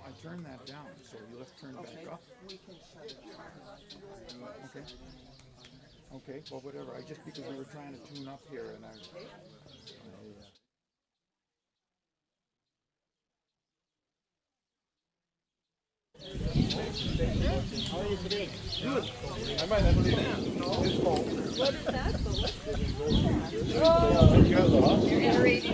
I turned that down, so you left turn back up. We can shut it off. Okay. Okay, well, whatever. I just because we were trying to tune up here, and How are you today? Good. I might have to do that. It's cold. What is that? You're Generating.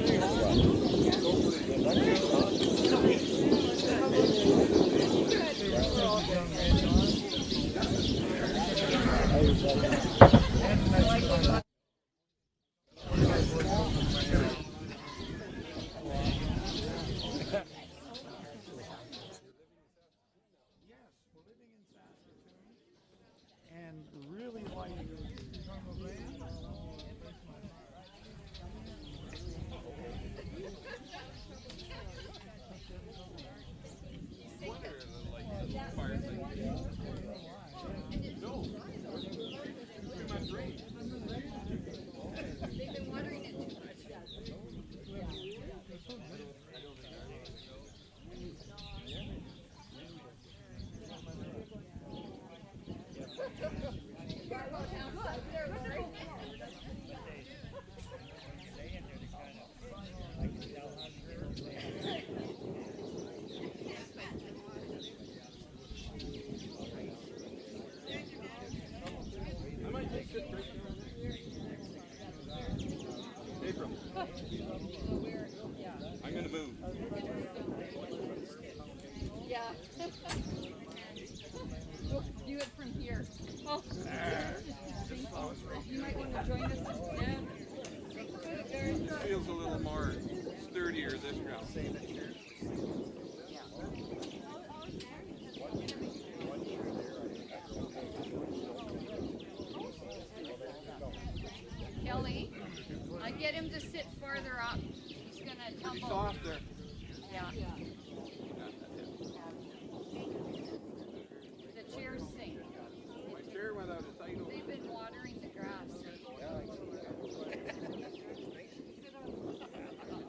and really like. I'm going to move. Yeah. We'll do it from here. Oh. You might want to join us. Yeah. It feels a little more sturdier this ground. Kelly, I get him to sit farther up. He's going to tumble. Pretty soft there. Yeah. The chairs sink. My chair went out of sight over. They've been watering the grass.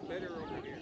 Better over here.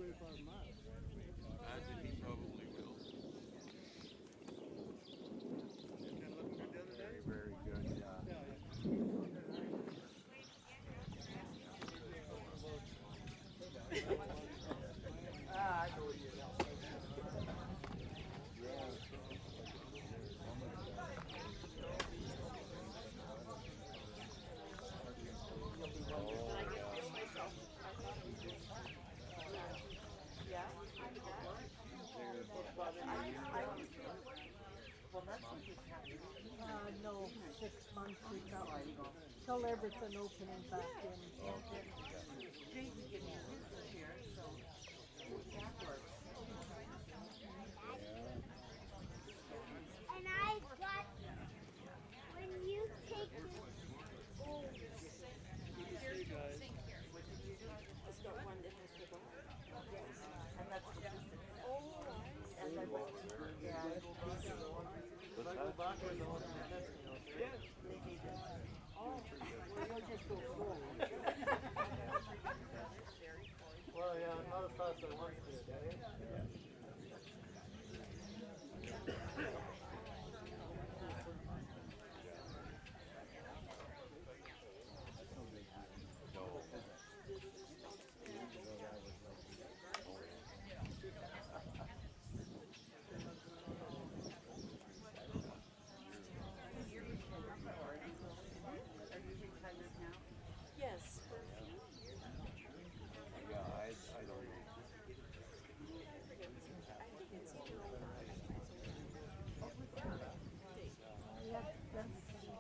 Imagine he probably will. Very, very good. I know you know. No, 6 months or something. Till everything opening back in. And I got, when you take this, It's got one that has the dog. Yes. And that's the distance. And then, yeah, it'll be slow. They need to. Well, you'll just go slow. Well, yeah, not as fast as I want to, eh? Yes. Yeah, I don't know.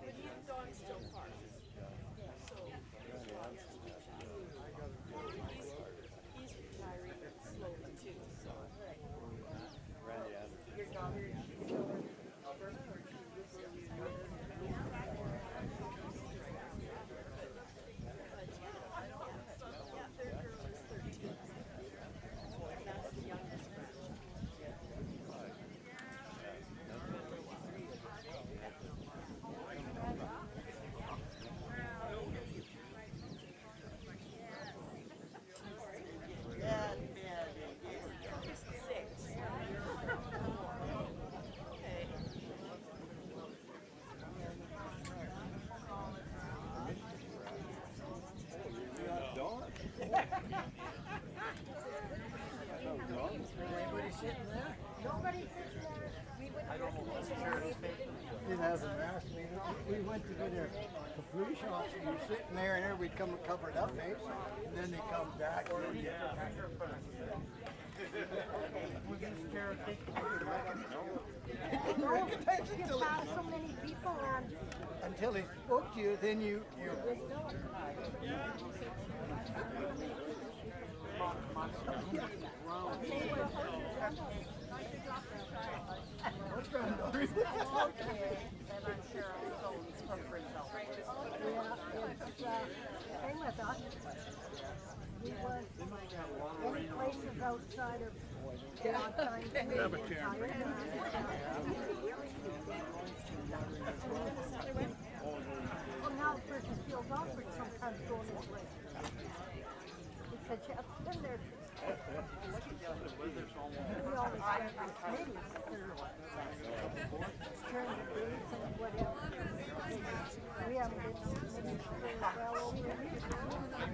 But he and Dawn still park. So, he's retiring slowly too, so. Your daughter, she's still in Alberta, or she lives in yeah, their girl is 13. And that's the youngest one. Six. Okay. Anybody sitting there? Nobody sits there. We wouldn't recognize him if we didn't. It hasn't asked me. We went to get a flu shot, and you're sitting there, and everybody come covered up, eh? And then they come back. And we're getting scared of thinking you recognize You until pass so many people and until he spoke to you, then you what's granddaughter? Okay. And I'm Cheryl Soames from Brazil. same with us. We were any places outside of downtown. Grab a chair. Well, now the person feels awkward sometimes going this way. He said, yeah, I've been there. We always have these committees during the days and whatever. We haven't been to committees for well over a year.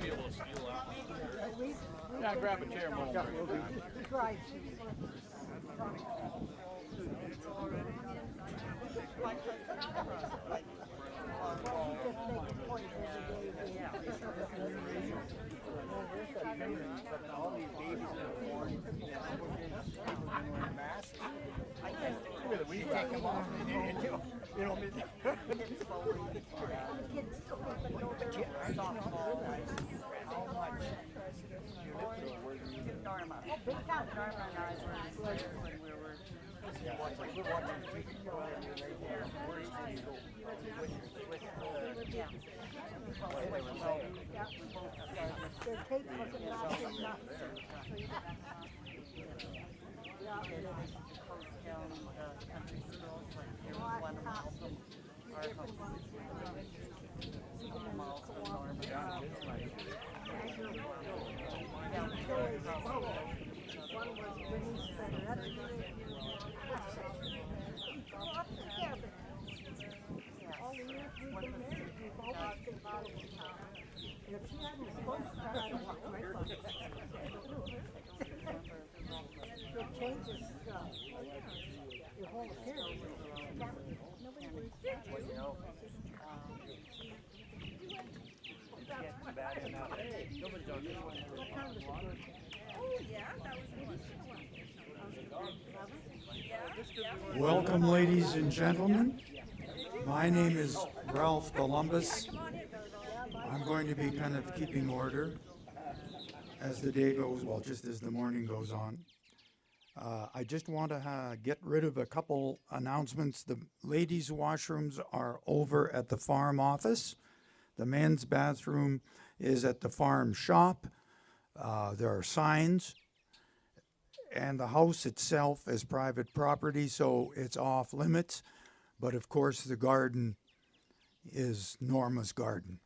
Be able to steal out. We Yeah, grab a chair, Mo. drive. Well, we just make a point every day. All these babies are born, and wearing masks. We take them off, and you know, The kids don't even know they're how much Norma. Oh, big time. Norma and I were there when we were we're watching TV right there. Where did you go? yeah. Their tape wasn't knocking nuts. Yeah. They used to close down the country schools, like there was one of them. Our home. Miles from Norma. Yeah. Welcome, ladies and gentlemen. My name is Ralph Columbus. I'm going to be kind of keeping order as the day goes, well, just as the morning goes on. I just want to get rid of a couple announcements. The ladies' washrooms are over at the farm office. The men's bathroom is at the farm shop. There are signs. And the house itself is private property, so it's off limits. But of course, the garden is Norma's garden.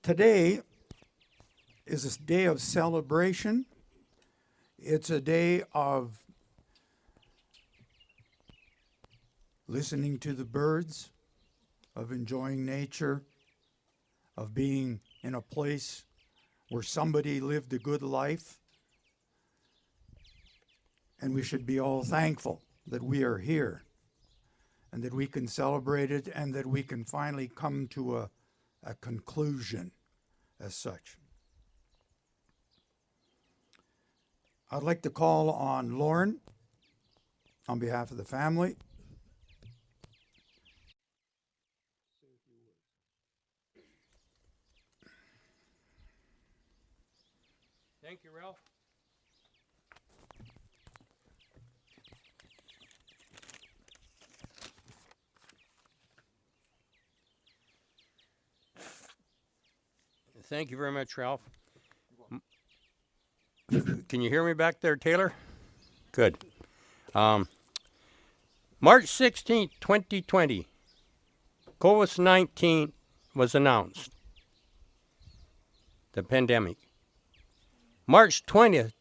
Today is a day of celebration. It's a day of listening to the birds, of enjoying nature, of being in a place where somebody lived a good life. And we should be all thankful that we are here and that we can celebrate it and that we can finally come to a conclusion as such. I'd like to call on Lauren on behalf of the family. Thank you, Ralph. Thank you very much, Ralph. Can you hear me back there, Taylor? Good. March 16th, 2020, COVID-19 was announced, the pandemic. March 20th,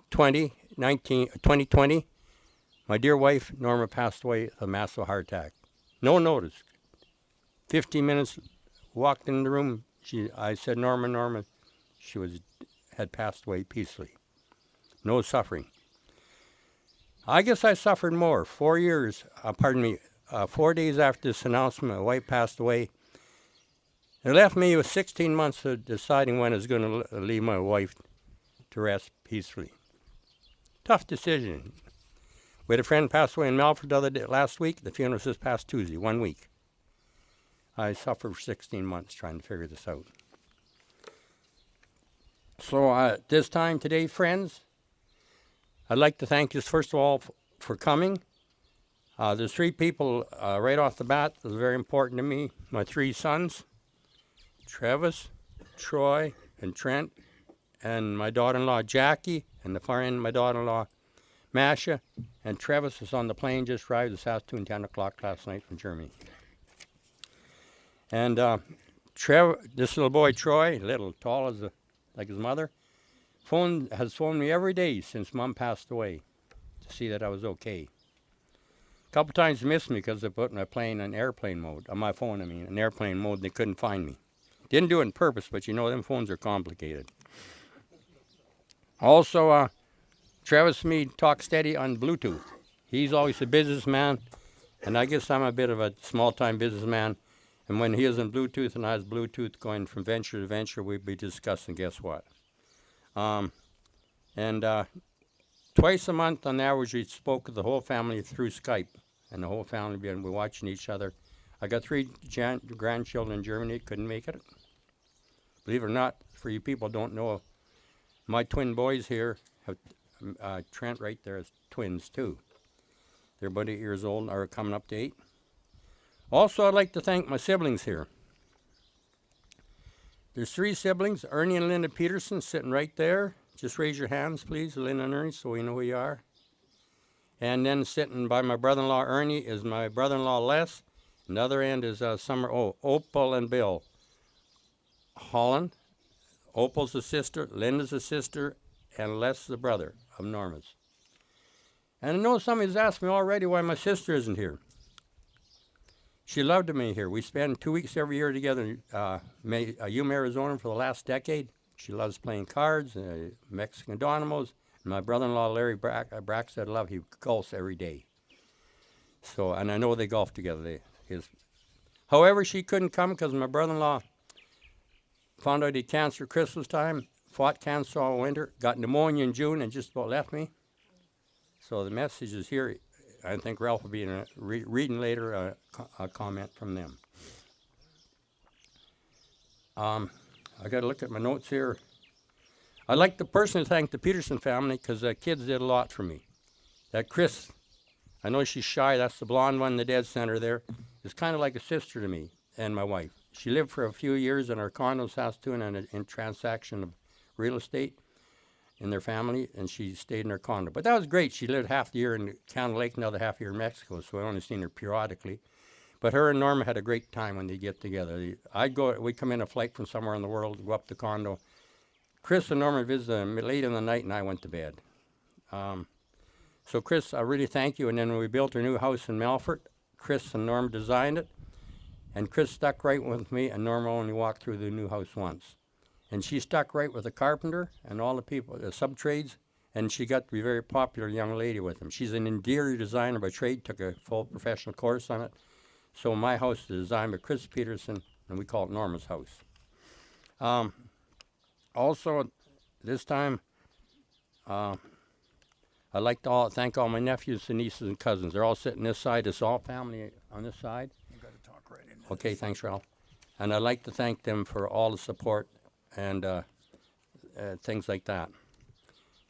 2020, my dear wife, Norma, passed away of a massive heart attack. No notice. 15 minutes, walked in the room. I said, Norma, she had passed away peacefully. No suffering. I guess I suffered more. 4 days after this announcement, my wife passed away. It left me with 16 months of deciding when I was going to leave my wife to rest peacefully. Tough decision. We had a friend pass away in Melford last week. The funeral was this past Tuesday, 1 week. I suffered for 16 months trying to figure this out. So this time today, friends, I'd like to thank you first of all for coming. There's 3 people right off the bat that are very important to me. My 3 sons, Travis, Troy, and Trent, and my daughter-in-law Jackie, and the far end my daughter-in-law Masha, and Travis was on the plane, just arrived this afternoon, 10 o'clock last night from Germany. And this little boy, Troy, little, tall as like his mother, has phoned me every day since Mom passed away to see that I was okay. A couple times missed me because they put my plane on airplane mode, on my phone, in airplane mode, and they couldn't find me. Didn't do it on purpose, but you know, them phones are complicated. Also, Travis and me talk steady on Bluetooth. He's always a businessman, and I guess I'm a bit of a small-time businessman. And when he was in Bluetooth and I was Bluetooth going from venture to venture, we'd be discussing guess what. Twice a month on average, we spoke with the whole family through Skype. And the whole family, we're watching each other. I got 3 grandchildren in Germany, couldn't make it. Believe it or not, for you people don't know, my twin boys here, have, Trent right there is twins too. They're about 8 years old, or coming up to 8. Also, I'd like to thank my siblings here. There's 3 siblings, Ernie and Linda Peterson, sitting right there. Just raise your hands, please, Linda and Ernie, so we know who you are. And then sitting by my brother-in-law Ernie is my brother-in-law Les. And the other end is Opal and Bill Holland. Opal's a sister, Linda's a sister, and Les is the brother of Norma's. And I know somebody's asked me already why my sister isn't here. She loved me here. We spend 2 weeks every year together in Yuma, Arizona for the last decade. She loves playing cards, Mexican dominoes. And my brother-in-law, Larry Braxton, I love, he golfs every day. So, and I know they golf together. However, she couldn't come because my brother-in-law found out he had cancer Christmas time, fought cancer all winter, got pneumonia in June, and just about left me. So the message is here. I think Ralph will be reading later a comment from them. I got to look at my notes here. I'd like to personally thank the Peterson family because the kids did a lot for me. That Chris, I know she's shy, that's the blonde one in the dead center there, is kind of like a sister to me and my wife. She lived for a few years in our condo, Saskatoon, and in transaction of real estate in their family, and she stayed in her condo. But that was great. She lived half the year in Canada Lake, another half year in Mexico, so I only seen her periodically. But her and Norma had a great time when they get together. We'd come in a flight from somewhere in the world, go up to condo. Chris and Norma visited them late in the night, and I went to bed. So Chris, I really thank you. And then when we built our new house in Melfort, Chris and Norma designed it. And Chris stuck right with me, and Norma only walked through the new house once. And she stuck right with the carpenter and all the people, the sub-trades, and she got to be a very popular young lady with them. She's an interior designer by trade, took a full professional course on it. So my house is designed by Chris Peterson, and we call it Norma's house. Also, this time, I'd like to thank all my nephews and nieces and cousins. They're all sitting this side. It's all family on this side. You got to talk right in. Okay, thanks, Ralph. And I'd like to thank them for all the support and things like that.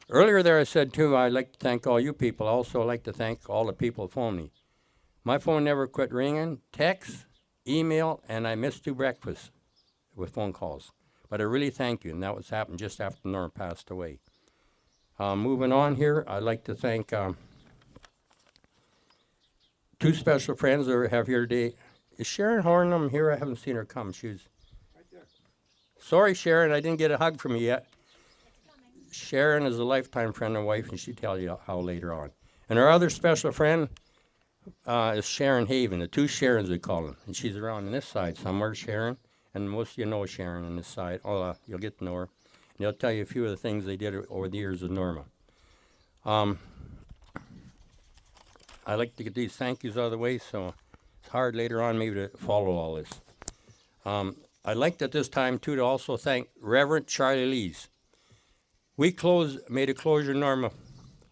Earlier there I said, too, I'd like to thank all you people. Also, I'd like to thank all the people who phone me. My phone never quit ringing, text, email, and I missed 2 breakfasts with phone calls. But I really thank you, and that was happened just after Norma passed away. Moving on here, I'd like to thank 2 special friends that I have here today. Is Sharon Hornham here? I haven't seen her come. She's right there. Sorry, Sharon, I didn't get a hug from you yet. Sharon is a lifetime friend and wife, and she'll tell you how later on. And our other special friend is Sharon Haven, the 2 Sharons we call them. And she's around on this side somewhere, Sharon. And most of you know Sharon on this side. Oh, you'll get to know her. And they'll tell you a few of the things they did over the years with Norma. I like to get these thank yous out of the way, so it's hard later on maybe to follow all this. I'd like at this time, too, to also thank Reverend Charlie Lees. We made a closure, Norma,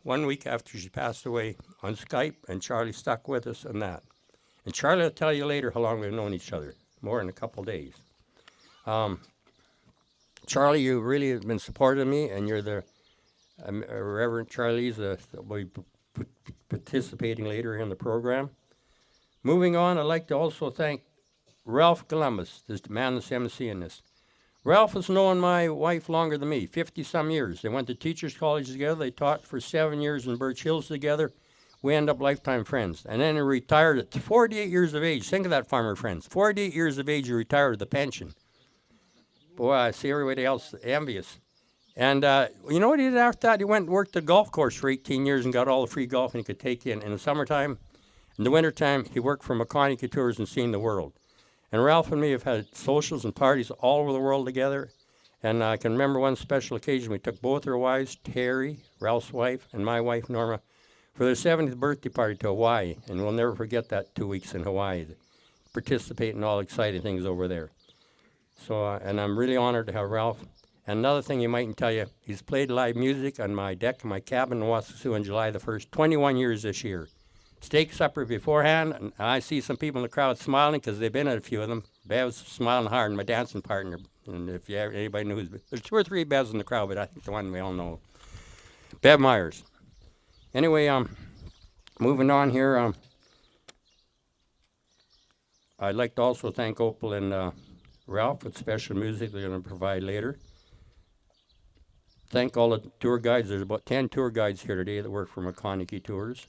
1 week after she passed away on Skype, and Charlie stuck with us on that. And Charlie will tell you later how long we've known each other, more in a couple days. Charlie, you really have been supporting me, and you're the Reverend Charlie's will be participating later in the program. Moving on, I'd like to also thank Ralph Columbus, this man that's emceeing this. Ralph has known my wife longer than me, 50-some years. They went to Teachers College together. They taught for 7 years in Birch Hills together. We end up lifetime friends. And then he retired at 48 years of age. Think of that, farmer friends. 48 years of age, he retired with a pension. Boy, I see everybody else envious. And you know what he did after that? He went and worked the golf course for 18 years and got all the free golf he could take in the summertime. In the wintertime, he worked for McConaghy Tours and seen the world. And Ralph and me have had socials and parties all over the world together. And I can remember one special occasion. We took both our wives, Terry, Ralph's wife, and my wife, Norma, for their 70th birthday party to Hawaii. And we'll never forget that 2 weeks in Hawaii, to participate in all exciting things over there. So, and I'm really honored to have Ralph. And another thing he mightn't tell you, he's played live music on my deck in my cabin in Wasusau on July the 1st, 21 years this year. Steak supper beforehand, and I see some people in the crowd smiling because they've been at a few of them. Bev's smiling hard, and my dancing partner. And if you ever, anybody knows, there's 2 or 3 Bevs in the crowd, but I think the one we all know, Bev Myers. Anyway, moving on here, I'd like to also thank Opal and Ralph with special music they're going to provide later. Thank all the tour guides. There's about 10 tour guides here today that work for McConaghy Tours.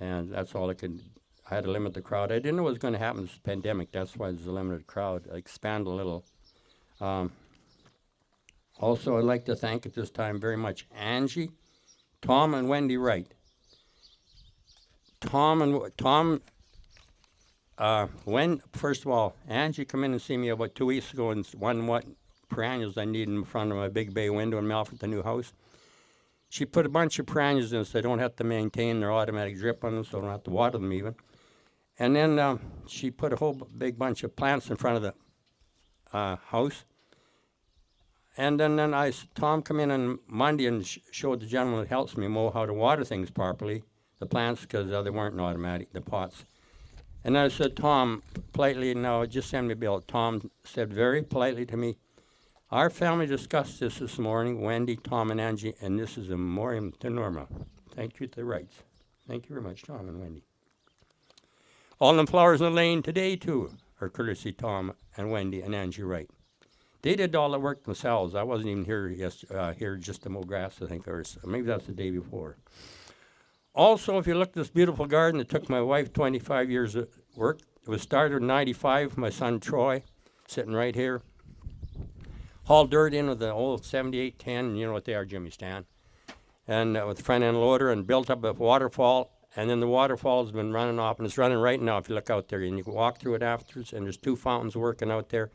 And that's all I had to limit the crowd. I didn't know what was going to happen with this pandemic. That's why there's a limited crowd. I expand a little. Also, I'd like to thank at this time very much Angie, Tom, and Wendy Wright. First of all, Angie come in and see me about 2 weeks ago and wondered what perennials I need in front of my big bay window in Melfort, the new house. She put a bunch of perennials in so I don't have to maintain their automatic drip on them, so I don't have to water them even. And then she put a whole big bunch of plants in front of the house. And then Tom come in on Monday and showed the gentleman that helps me mow how to water things properly, the plants, because they weren't automatic, the pots. And I said, Tom, politely, no, just send me a bill. Tom said very politely to me, our family discussed this morning, Wendy, Tom, and Angie, and this is a memoriam to Norma. Thank you to the Wrights. Thank you very much, Tom and Wendy. All them flowers in the lane today, too, are courtesy Tom and Wendy and Angie Wright. They did all the work themselves. I wasn't even here here just to mow grass, I think, or maybe that's the day before. Also, if you look at this beautiful garden, it took my wife 25 years of work. It was started in 95, my son Troy, sitting right here. Hauled dirt in with the old 7810, you know what they are, Jimmy Stan, and with the front end loader, and built up a waterfall. And then the waterfall has been running off, and it's running right now if you look out there. And you can walk through it afterwards, and there's 2 fountains working out there.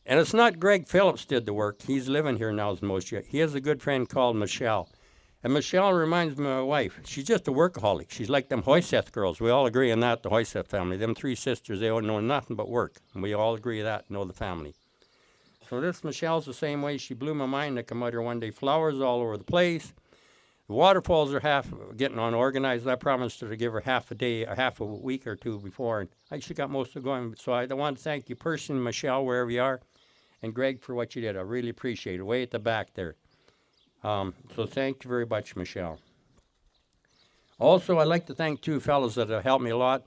And it's not Greg Phillips did the work. He's living here now as most yet. He has a good friend called Michelle. And Michelle reminds me of my wife. She's just a workaholic. She's like them Hoyseth girls. We all agree on that, the Hoyseth family. Them 3 sisters, they don't know nothing but work. And we all agree that, know the family. So this Michelle's the same way. She blew my mind. I come out here one day, flowers all over the place. The waterfalls are half getting unorganized. I promised her to give her half a day, or half a week or 2 before, and she got most of it going. So I want to thank you personally, Michelle, wherever you are, and Greg for what you did. I really appreciate it. Way at the back there. So thank you very much, Michelle. Also, I'd like to thank 2 fellows that have helped me a lot.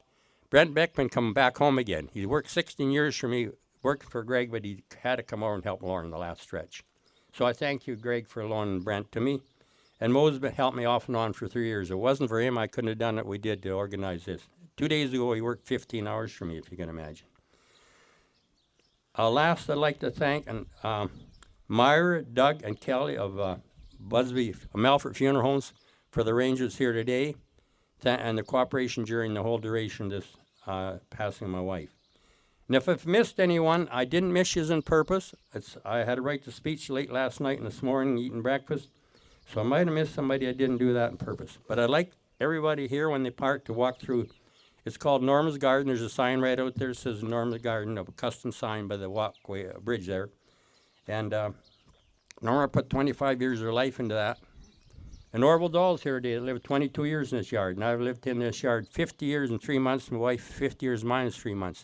Brent Beckman coming back home again. He worked 16 years for me, worked for Greg, but he had to come over and help Lauren the last stretch. So I thank you, Greg, for loaning Brent to me. And Mo's helped me off and on for 3 years. If it wasn't for him, I couldn't have done what we did to organize this. 2 days ago, he worked 15 hours for me, if you can imagine. Last, I'd like to thank Myra, Doug, and Kelly of Busby, Melfort Funeral Homes for the arrangements here today and the cooperation during the whole duration of this passing of my wife. And if I've missed anyone, I didn't miss you on purpose. I had to write the speech late last night and this morning, eating breakfast. So I might have missed somebody. I didn't do that on purpose. But I'd like everybody here when they park to walk through. It's called Norma's Garden. There's a sign right out there that says Norma's Garden, a custom sign by the walkway bridge there. And Norma put 25 years of her life into that. And Orville Dahl's here today. They lived 22 years in this yard. And I've lived in this yard 50 years and 3 months. My wife, 50 years minus 3 months.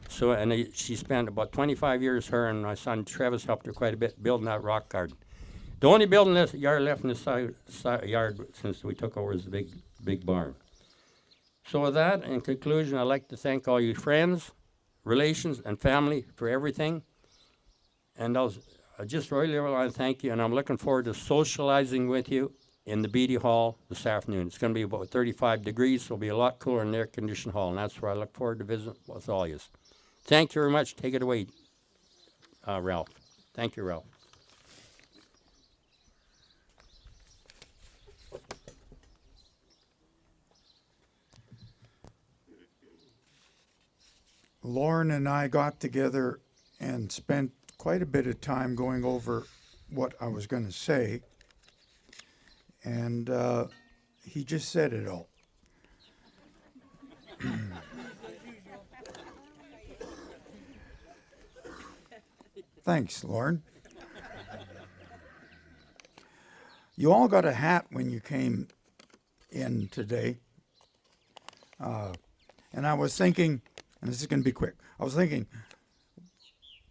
So, and she spent about 25 years, her and my son Travis helped her quite a bit building that rock garden. The only building this yard left in this yard since we took over is the big barn. So with that, in conclusion, I'd like to thank all you friends, relations, and family for everything. And I just really want to thank you, and I'm looking forward to socializing with you in the Beatty Hall this afternoon. It's going to be about 35 degrees, so it'll be a lot cooler in the air-conditioned hall, and that's where I look forward to visiting with all of you. Thank you very much. Take it away, Ralph. Thank you, Ralph. Lauren and I got together and spent quite a bit of time going over what I was going to say, and he just said it all. Thanks, Lauren. You all got a hat when you came in today, and I was thinking, and this is going to be quick. I was thinking,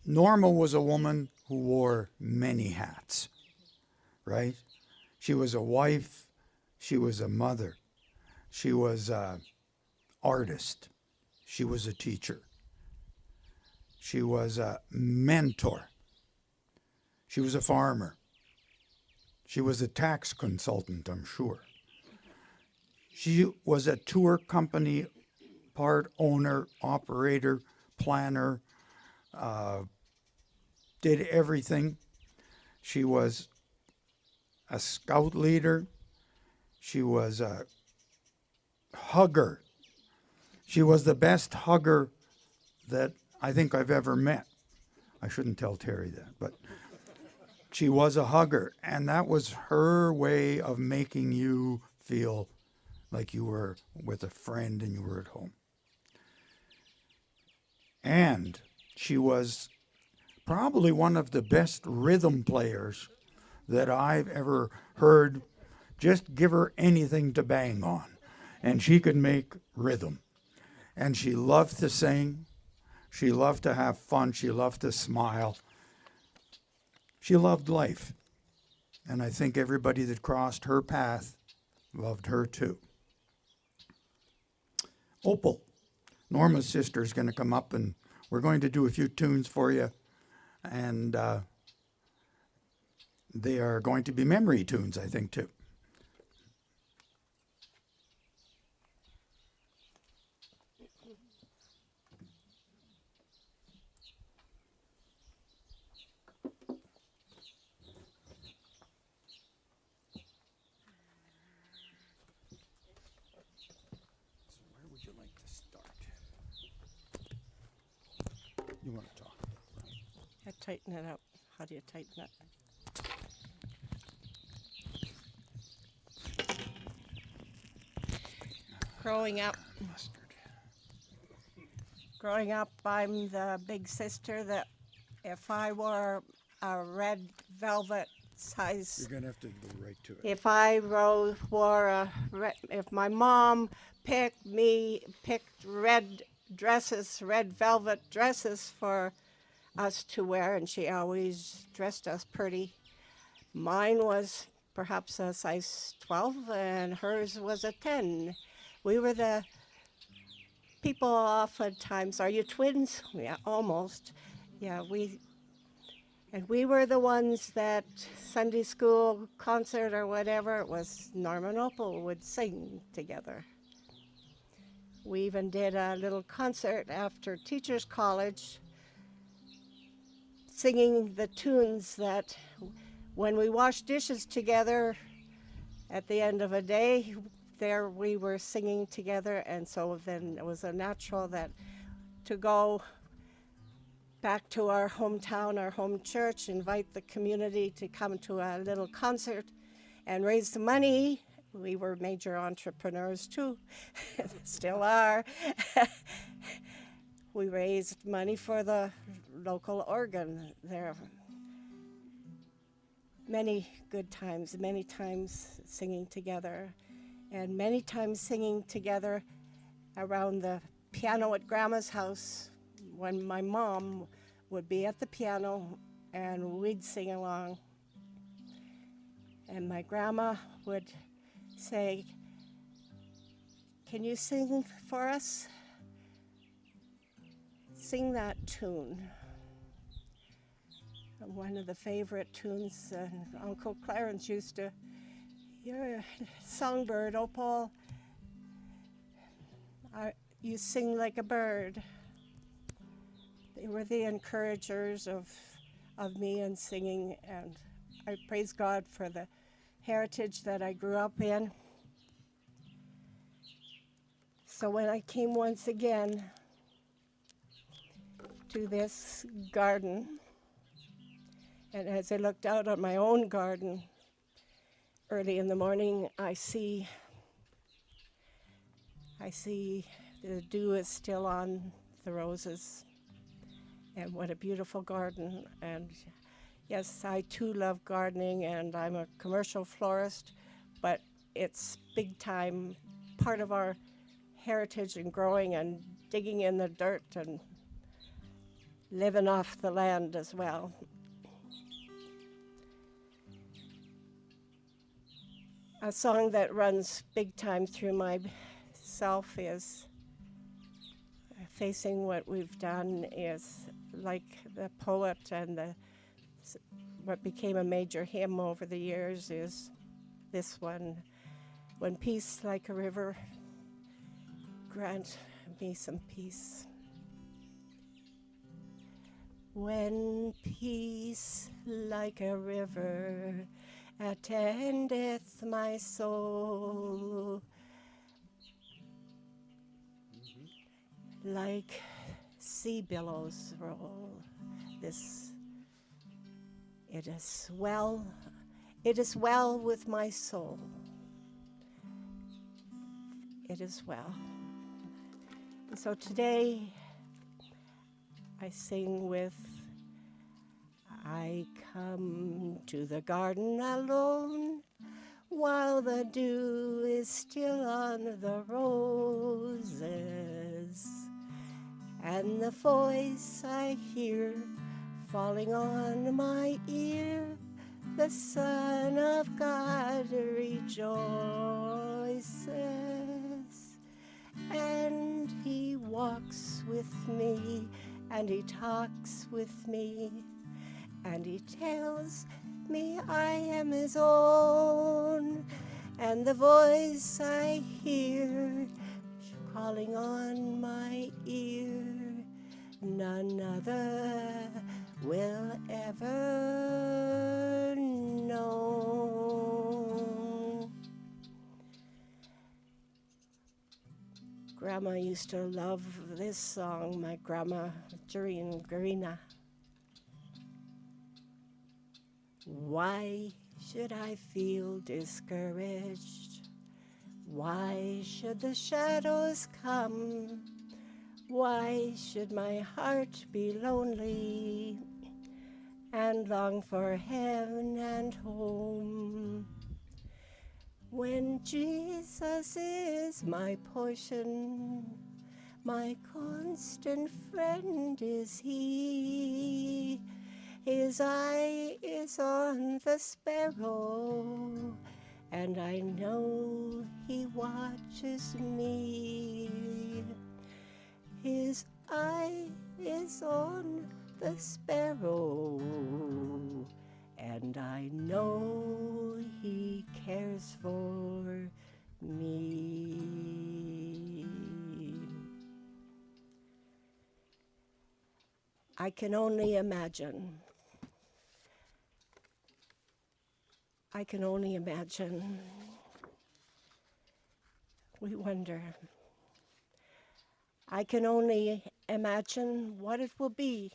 Norma was a woman who wore many hats, right? She was a wife. She was a mother. She was an artist. She was a teacher. She was a mentor. She was a farmer. She was a tax consultant, I'm sure. She was a tour company part owner, operator, planner, did everything. She was a scout leader. She was a hugger. She was the best hugger that I think I've ever met. I shouldn't tell Terry that, but she was a hugger, and that was her way of making you feel like you were with a friend and you were at home. And she was probably one of the best rhythm players that I've ever heard. Just give her anything to bang on, and she could make rhythm. And she loved to sing. She loved to have fun. She loved to smile. She loved life. And I think everybody that crossed her path loved her too. Opal, Norma's sister, is going to come up, and we're going to do a few tunes for you. And they are going to be memory tunes, I think, too. You want to talk? I tighten it up. How do you tighten it? Growing up, I'm the big sister that if I wore a red velvet size, You're going to have to go right to it. if I wore a red, if my mom picked red dresses, red velvet dresses for us to wear, and she always dressed us pretty. Mine was perhaps a size 12, and hers was a 10. We were the people oftentimes, are you twins? Yeah, almost. Yeah, we were the ones that Sunday school concert or whatever, it was Norma and Opal would sing together. We even did a little concert after Teachers College, singing the tunes that when we washed dishes together at the end of a day, there we were singing together, and so then it was a natural that to go back to our hometown, our home church, invite the community to come to a little concert and raise the money. We were major entrepreneurs too, still are. We raised money for the local organ. There are many good times, many times singing together, and many times singing together around the piano at Grandma's house when my mom would be at the piano and we'd sing along. And my grandma would say, "Can you sing for us? Sing that tune." And one of the favorite tunes Uncle Clarence used to, "You're a songbird, Opal. You sing like a bird." They were the encouragers of me in singing, and I praise God for the heritage that I grew up in. So when I came once again to this garden, and as I looked out on my own garden early in the morning, I see the dew is still on the roses, and what a beautiful garden. And yes, I too love gardening, and I'm a commercial florist, but it's big time part of our heritage and growing and digging in the dirt and living off the land as well. A song that runs big time through myself is facing what we've done is like the poet and what became a major hymn over the years is this one, "When peace like a river, grant me some peace." When peace like a river attendeth my soul, like sea billows roll, it is well with my soul. It is well. And so today I sing with I come to the garden alone while the dew is still on the roses, and the voice I hear falling on my ear, the Son of God rejoices, and he walks with me, and he talks with me, and he tells me I am his own, and the voice I hear calling on my ear, none other will ever know. Grandma used to love this song, my grandma, Garina. Why should I feel discouraged? Why should the shadows come? Why should my heart be lonely and long for heaven and home? When Jesus is my portion, my constant friend is he. His eye is on the sparrow, and I know he watches me. His eye is on the sparrow, and I know he cares for me. I can only imagine. I can only imagine. We wonder. I can only imagine what it will be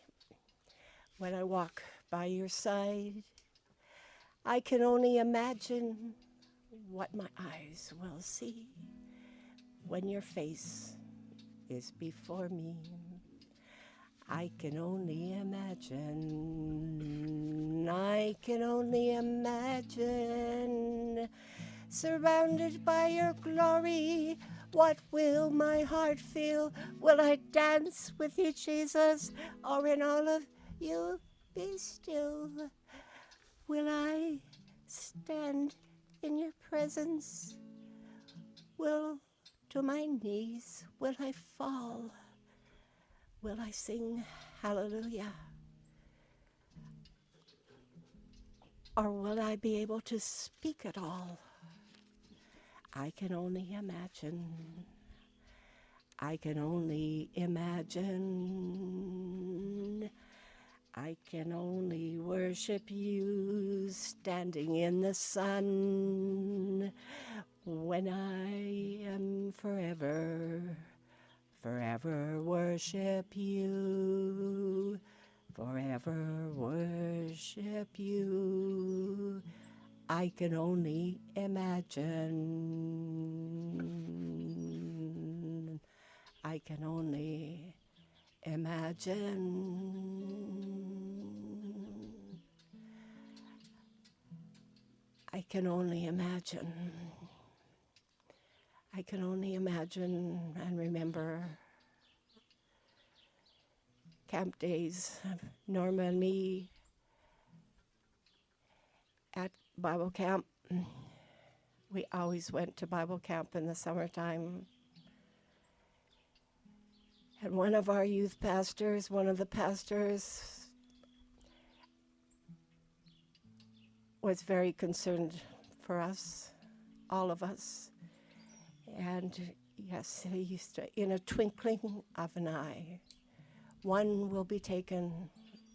when I walk by your side. I can only imagine what my eyes will see when your face is before me. I can only imagine. I can only imagine. Surrounded by your glory, what will my heart feel? Will I dance with you, Jesus, or in all of you be still? Will I stand in your presence? Will to my knees will I fall? Will I sing hallelujah? Or will I be able to speak at all? I can only imagine. I can only imagine. I can only worship you standing in the sun when I am forever, forever worship you, forever worship you. I can only imagine. I can only imagine. I can only imagine. I can only imagine and remember camp days, Norma and me at Bible camp. We always went to Bible camp in the summertime. And one of our youth pastors, one of the pastors, was very concerned for us, all of us. And yes, he used to, in a twinkling of an eye, one will be taken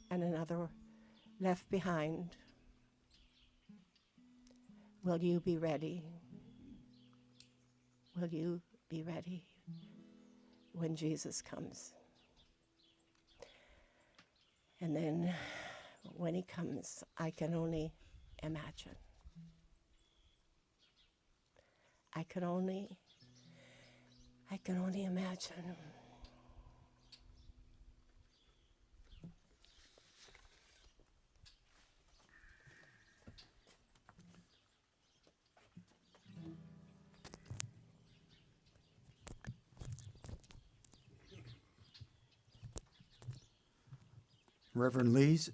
and another left behind. Will you be ready? Will you be ready when Jesus comes? And then when he comes, I can only imagine. I can only imagine. Reverend Lees.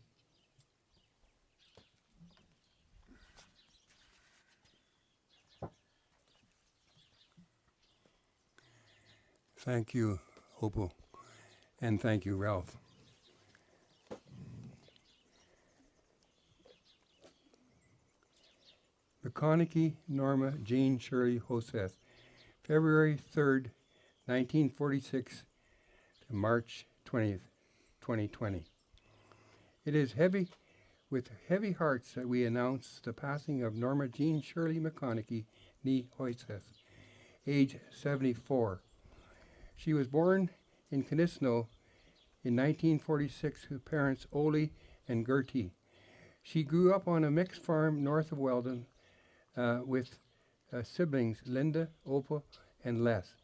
Thank you, Opal, and thank you, Ralph. McConaghy, Norma Jean Shirley Hostess, February 3rd, 1946 to March 20th, 2020. It is with heavy hearts that we announce the passing of Norma Jean Shirley McConaghy, nee Hostess, age 74. She was born in Kinisno in 1946 to parents Ole and Gertie. She grew up on a mixed farm north of Weldon with siblings Linda, Opal, and Les.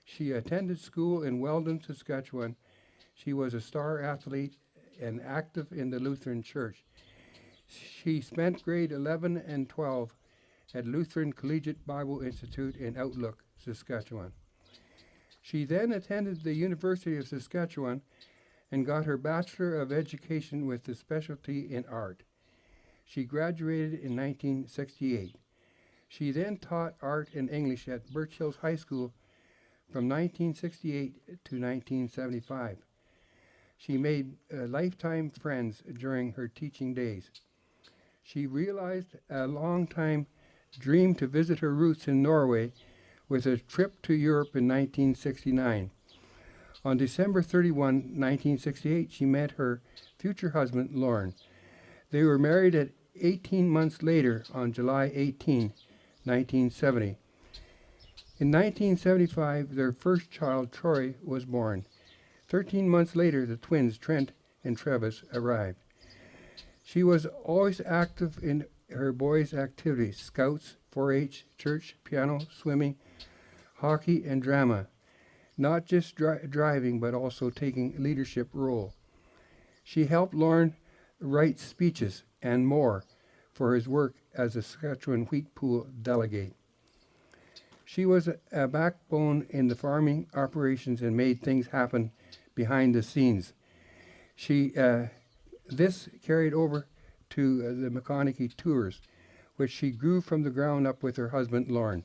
She attended school in Weldon, Saskatchewan. She was a star athlete and active in the Lutheran Church. She spent grade 11 and 12 at Lutheran Collegiate Bible Institute in Outlook, Saskatchewan. She then attended the University of Saskatchewan and got her Bachelor of Education with a specialty in art. She graduated in 1968. She then taught art and English at Birch Hills High School from 1968 to 1975. She made lifetime friends during her teaching days. She realized a long-time dream to visit her roots in Norway with a trip to Europe in 1969. On December 31, 1968, she met her future husband, Lorne. They were married at 18 months later on July 18, 1970. In 1975, their first child, Troy, was born. 13 months later, the twins, Trent and Travis, arrived. She was always active in her boys' activities, scouts, 4-H, church, piano, swimming, hockey, and drama. Not just driving, but also taking a leadership role. She helped Lorne write speeches and more for his work as a Saskatchewan wheat pool delegate. She was a backbone in the farming operations and made things happen behind the scenes. This carried over to the McConaghy tours, which she grew from the ground up with her husband, Lorne.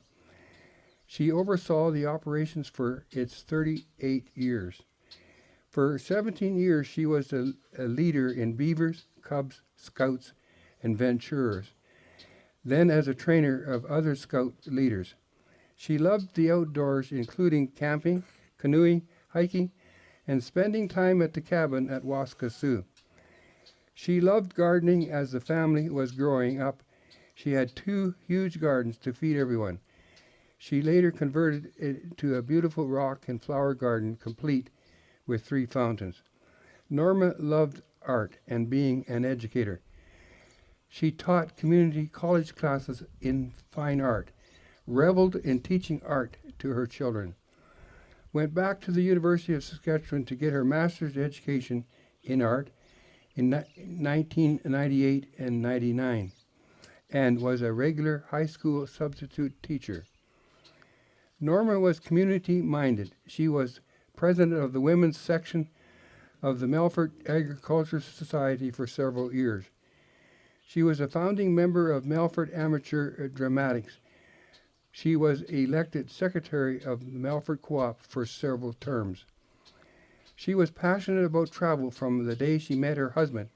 She oversaw the operations for its 38 years. For 17 years, she was a leader in beavers, cubs, scouts, and venturers, then as a trainer of other scout leaders. She loved the outdoors, including camping, canoeing, hiking, and spending time at the cabin at Waskasiu. She loved gardening as the family was growing up. She had 2 huge gardens to feed everyone. She later converted it to a beautiful rock and flower garden complete with 3 fountains. Norma loved art and being an educator. She taught community college classes in fine art, reveled in teaching art to her children, went back to the University of Saskatchewan to get her master's education in art in 1998 and 99, and was a regular high school substitute teacher. Norma was community-minded. She was president of the women's section of the Melfort Agriculture Society for several years. She was a founding member of Melfort Amateur Dramatics. She was elected secretary of the Melfort Co-op for several terms. She was passionate about travel from the day she met her husband.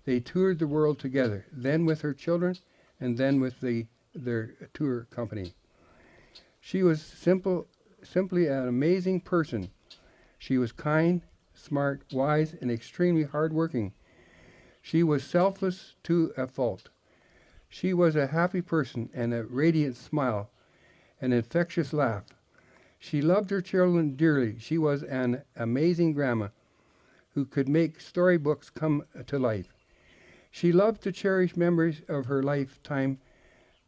They toured the world together, then with her children, and then with their tour company. She was simply an amazing person. She was kind, smart, wise, and extremely hardworking. She was selfless to a fault. She was a happy person and a radiant smile, an infectious laugh. She loved her children dearly. She was an amazing grandma who could make storybooks come to life. She loved to cherish memories of her lifetime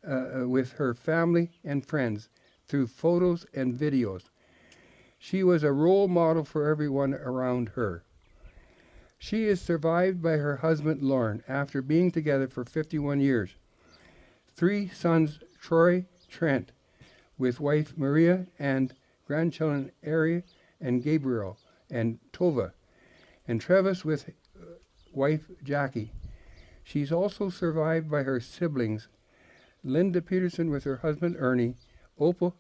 with her family and friends through photos and videos. She was a role model for everyone around her. She is survived by her husband, Lorne, after being together for 51 years. 3 sons, Troy, Trent, with wife Maria, and grandchildren Ari and Gabriel and Tova, and Travis with wife Jackie. She's also survived by her siblings, Linda Peterson with her husband Ernie, Opal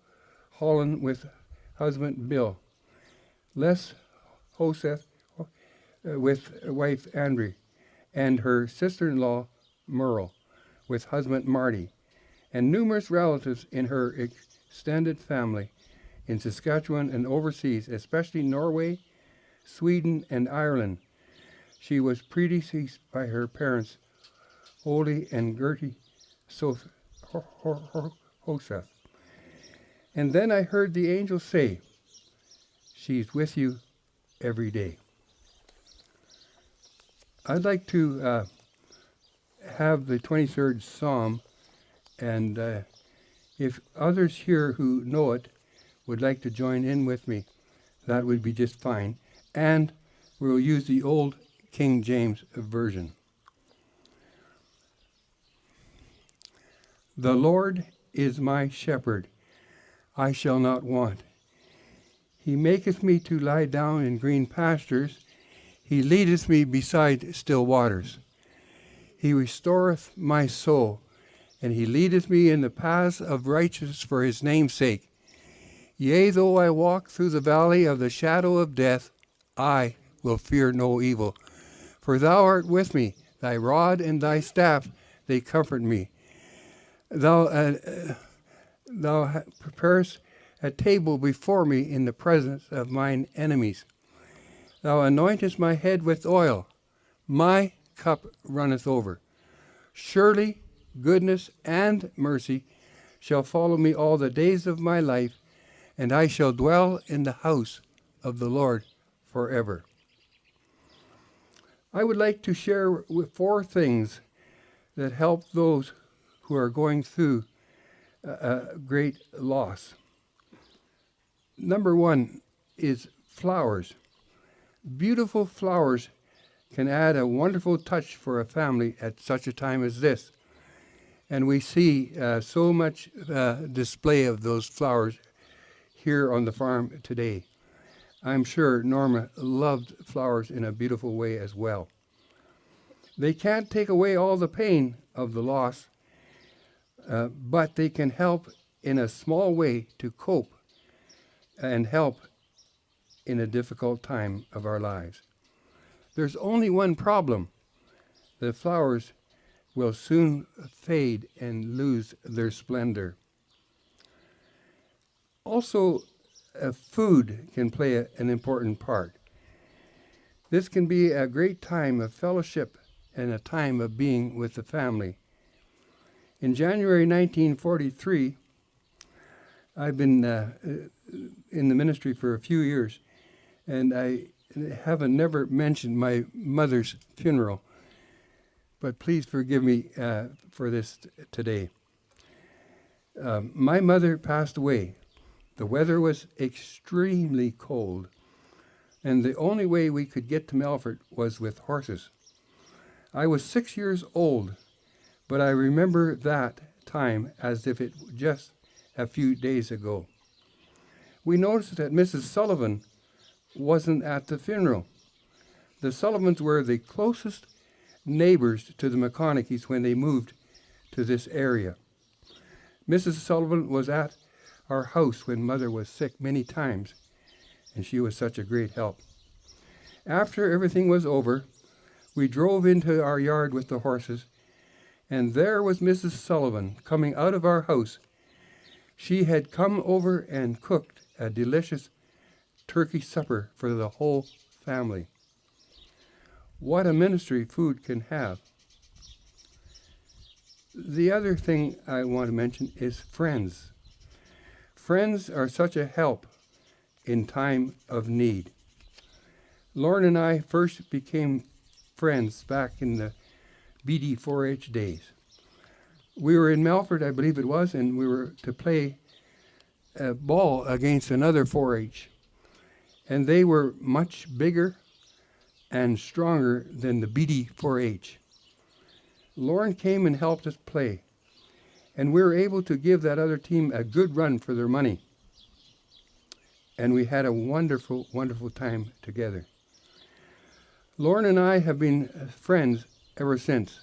Holland with husband Bill, Les Hoseth with wife Andrew, and her sister-in-law Merle with husband Marty, and numerous relatives in her extended family in Saskatchewan and overseas, especially Norway, Sweden, and Ireland. She was predeceased by her parents, Ole and Gertie Hoseth. And then I heard the angel say, she's with you every day. I'd like to have the 23rd Psalm, and if others here who know it would like to join in with me, that would be just fine. And we'll use the old King James Version. The Lord is my shepherd, I shall not want. He maketh me to lie down in green pastures. He leadeth me beside still waters. He restoreth my soul, and he leadeth me in the paths of righteousness for his name's sake. Yea, though I walk through the valley of the shadow of death, I will fear no evil. For thou art with me, thy rod and thy staff, they comfort me. Thou preparest a table before me in the presence of mine enemies. Thou anointest my head with oil. My cup runneth over. Surely goodness and mercy shall follow me all the days of my life, and I shall dwell in the house of the Lord forever. I would like to share 4 things that help those who are going through a great loss. Number 1 is flowers. Beautiful flowers can add a wonderful touch for a family at such a time as this. And we see so much display of those flowers here on the farm today. I'm sure Norma loved flowers in a beautiful way as well. They can't take away all the pain of the loss, but they can help in a small way to cope and help in a difficult time of our lives. There's only one problem. The flowers will soon fade and lose their splendor. Also, food can play an important part. This can be a great time of fellowship and a time of being with the family. In January 1943, I've been in the ministry for a few years, and I haven't never mentioned my mother's funeral, but please forgive me for this today. My mother passed away. The weather was extremely cold, and the only way we could get to Melfort was with horses. I was 6 years old, but I remember that time as if it just a few days ago. We noticed that Mrs. Sullivan wasn't at the funeral. The Sullivans were the closest neighbors to the McConaghys when they moved to this area. Mrs. Sullivan was at our house when Mother was sick many times, and she was such a great help. After everything was over, we drove into our yard with the horses, and there was Mrs. Sullivan coming out of our house. She had come over and cooked a delicious turkey supper for the whole family. What a ministry food can have. The other thing I want to mention is friends. Friends are such a help in time of need. Lauren and I first became friends back in the BD 4-H days. We were in Melfort, I believe it was, and we were to play a ball against another 4-H. And they were much bigger and stronger than the BD 4-H. Lauren came and helped us play, and we were able to give that other team a good run for their money. And we had a wonderful, wonderful time together. Lauren and I have been friends ever since.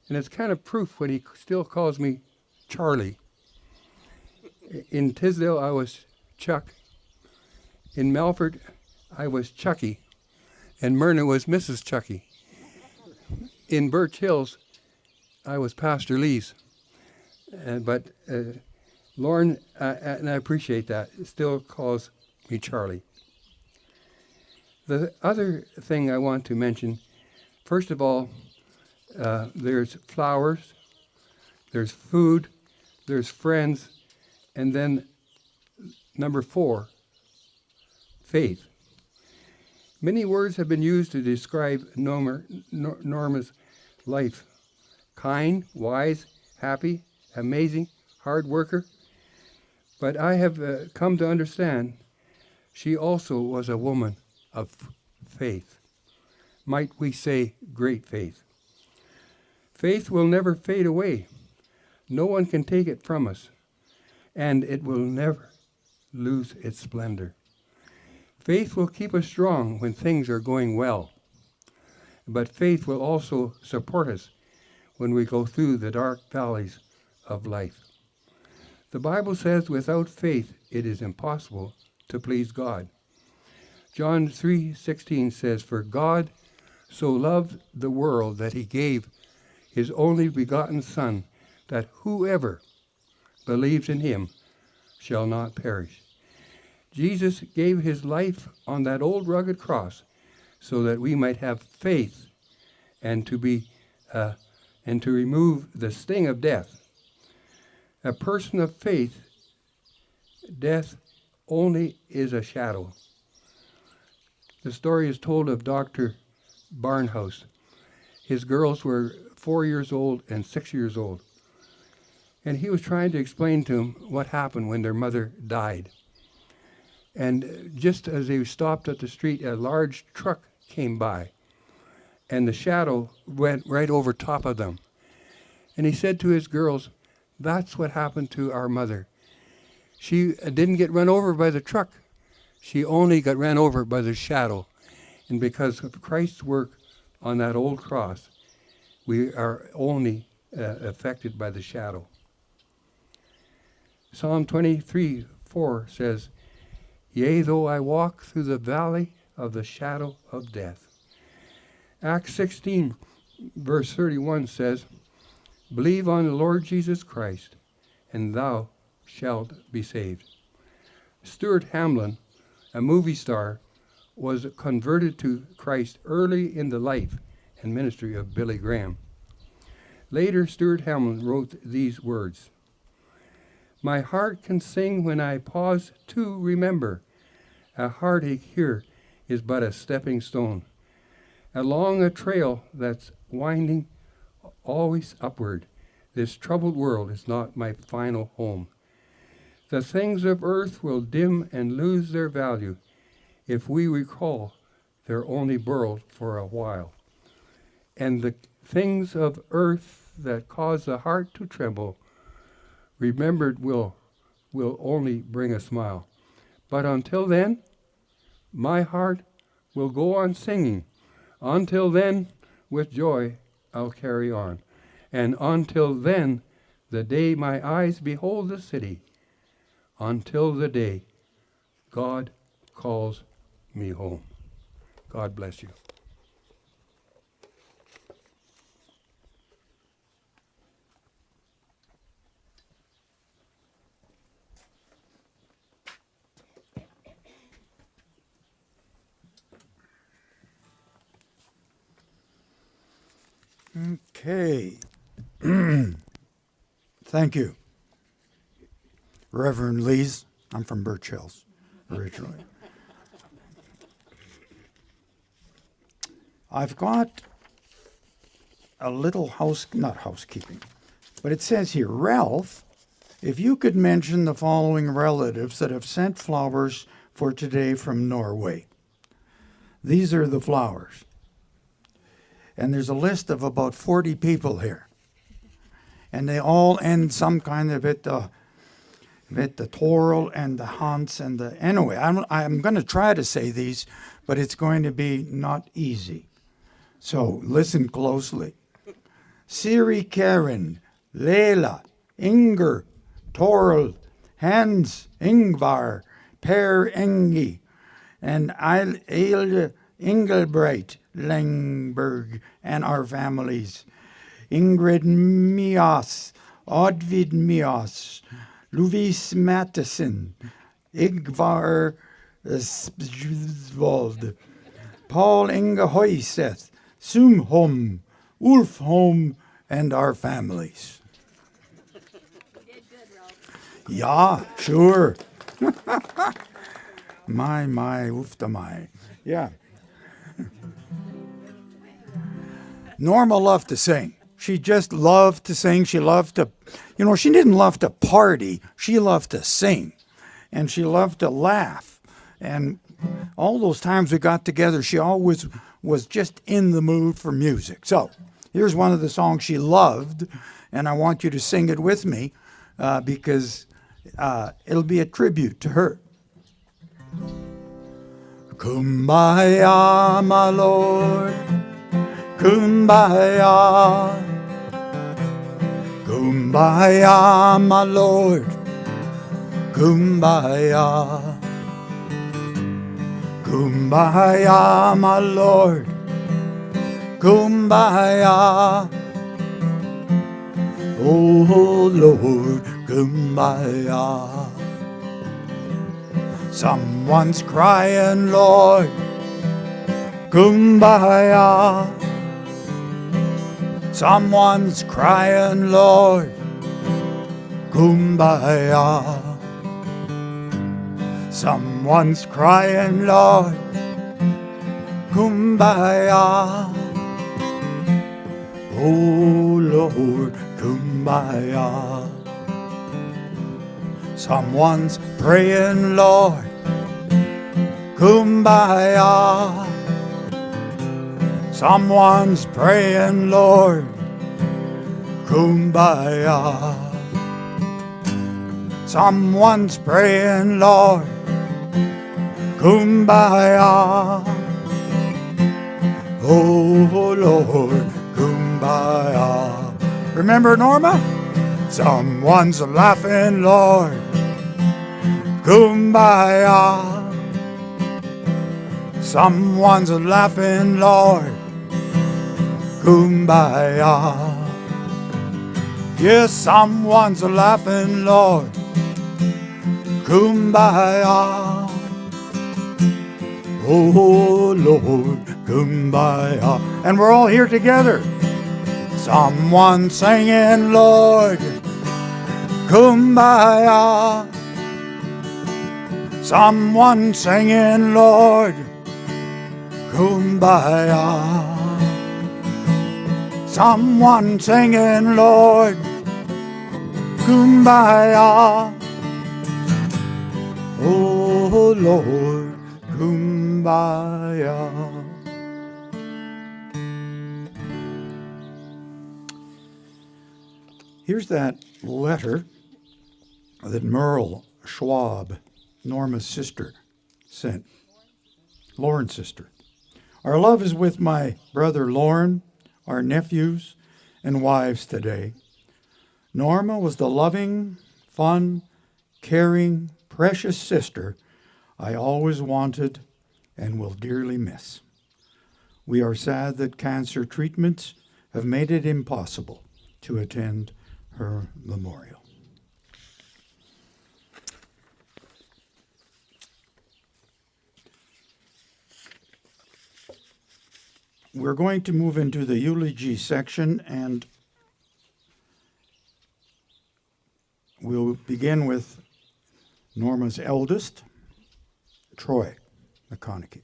And it's kind of proof when he still calls me Charlie. In Tisdale, I was Chuck. In Melford, I was Chucky. And Myrna was Mrs. Chucky. In Birch Hills, I was Pastor Lee's. But Lauren, and I appreciate that, still calls me Charlie. The other thing I want to mention, first of all, there's flowers, there's food, there's friends, and then number 4, faith. Many words have been used to describe Norma's life. Kind, wise, happy, amazing, hard worker. But I have come to understand she also was a woman of faith. Might we say great faith. Faith will never fade away. No one can take it from us. And it will never lose its splendor. Faith will keep us strong when things are going well. But faith will also support us when we go through the dark valleys of life. The Bible says without faith it is impossible to please God. John 3:16 says, "For God so loved the world that he gave his only begotten Son, that whoever believes in him shall not perish." Jesus gave his life on that old rugged cross so that we might have faith and to remove the sting of death. A person of faith, death only is a shadow. The story is told of Dr. Barnhouse. His girls were 4 years old and 6 years old. And he was trying to explain to them what happened when their mother died. And just as they stopped at the street, a large truck came by. And the shadow went right over top of them. And he said to his girls, "That's what happened to our mother. She didn't get run over by the truck. She only got ran over by the shadow. And because of Christ's work on that old cross, we are only affected by the shadow." Psalm 23:4 says, "Yea, though I walk through the valley of the shadow of death." Acts 16, verse 31 says, "Believe on the Lord Jesus Christ, and thou shalt be saved." Stuart Hamlin, a movie star, was converted to Christ early in the life and ministry of Billy Graham. Later, Stuart Hamlin wrote these words, "My heart can sing when I pause to remember. A heartache here is but a stepping stone, along a trail that's winding always upward. This troubled world is not my final home. The things of earth will dim and lose their value if we recall they're only borrowed for a while. And the things of earth that cause the heart to tremble, remembered will only bring a smile. But until then, my heart will go on singing. Until then, with joy I'll carry on. And until then, the day my eyes behold the city, until the day God calls me home." God bless you. Okay. Thank you. Reverend Lees. I'm from Birch Hills originally. I've got a little not housekeeping, but it says here, Ralph, if you could mention the following relatives that have sent flowers for today from Norway. These are the flowers. And there's a list of about 40 people here. And they all end some kind of it. with the Torl and the Hans and the... Anyway, I'm going to try to say these, but it's going to be not easy. So listen closely. Siri Karen, Leila, Inger, Torl, Hans, Ingvar, Per Engi, and Eilde Engelbreit Langberg, and our families. Ingrid Mias, Oddvid Mias, Louise Matheson, Igvar Svald, Paul Inge Hoyseth, Sumholm, Ulfholm, and our families. Yeah, sure. my, oofta my. Yeah. Norma loved to sing. She just loved to sing. She loved to, she didn't love to party. She loved to sing. And she loved to laugh. And all those times we got together, she always was just in the mood for music. So here's one of the songs she loved, and I want you to sing it with me because it'll be a tribute to her. Kumbaya, my Lord, Kumbaya. Kumbaya, my Lord, Kumbaya. Kumbaya, my Lord, Kumbaya. Oh Lord, Kumbaya. Someone's crying, Lord, Kumbaya. Someone's crying, Lord, Kumbaya. Someone's crying, Lord, Kumbaya. Oh Lord, Kumbaya. Someone's praying, Lord, Kumbaya. Someone's praying, Lord, Kumbaya. Someone's praying, Lord, Kumbaya. Oh Lord, Kumbaya. Remember Norma? Someone's laughing, Lord, Kumbaya. Someone's laughing, Lord, Kumbaya. Yes, someone's laughing, Lord, Kumbaya. Oh Lord, Kumbaya. And we're all here together. Someone singing, Lord, Kumbaya. Someone singing, Lord, Kumbaya. Someone singing, Lord, Kumbaya. Oh Lord, Kumbaya. Here's that letter that Merle Schwab, Norma's sister, sent. Lauren's sister. Our love is with my brother Lauren, our nephews and wives today. Norma was the loving, fun, caring, precious sister I always wanted and will dearly miss. We are sad that cancer treatments have made it impossible to attend her memorial. We're going to move into the eulogy section, and we'll begin with Norma's eldest, Troy McConaghy.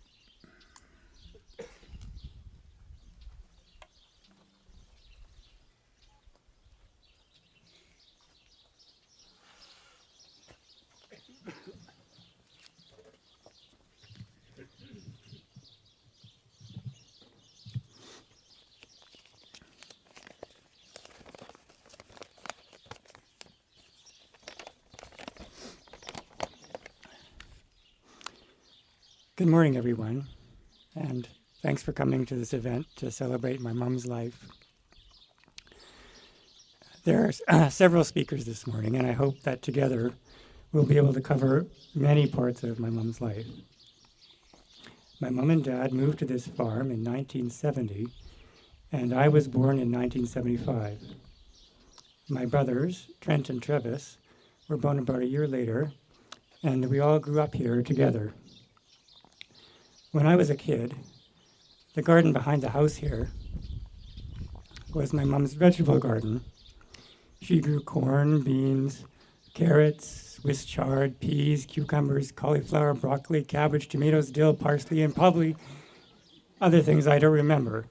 Good morning, everyone, and thanks for coming to this event to celebrate my mom's life. There are several speakers this morning, and I hope that together we'll be able to cover many parts of my mom's life. My mom and dad moved to this farm in 1970, and I was born in 1975. My brothers, Trent and Travis, were born about a year later, and we all grew up here together. When I was a kid, the garden behind the house here was my mom's vegetable garden. She grew corn, beans, carrots, Swiss chard, peas, cucumbers, cauliflower, broccoli, cabbage, tomatoes, dill, parsley, and probably other things I don't remember.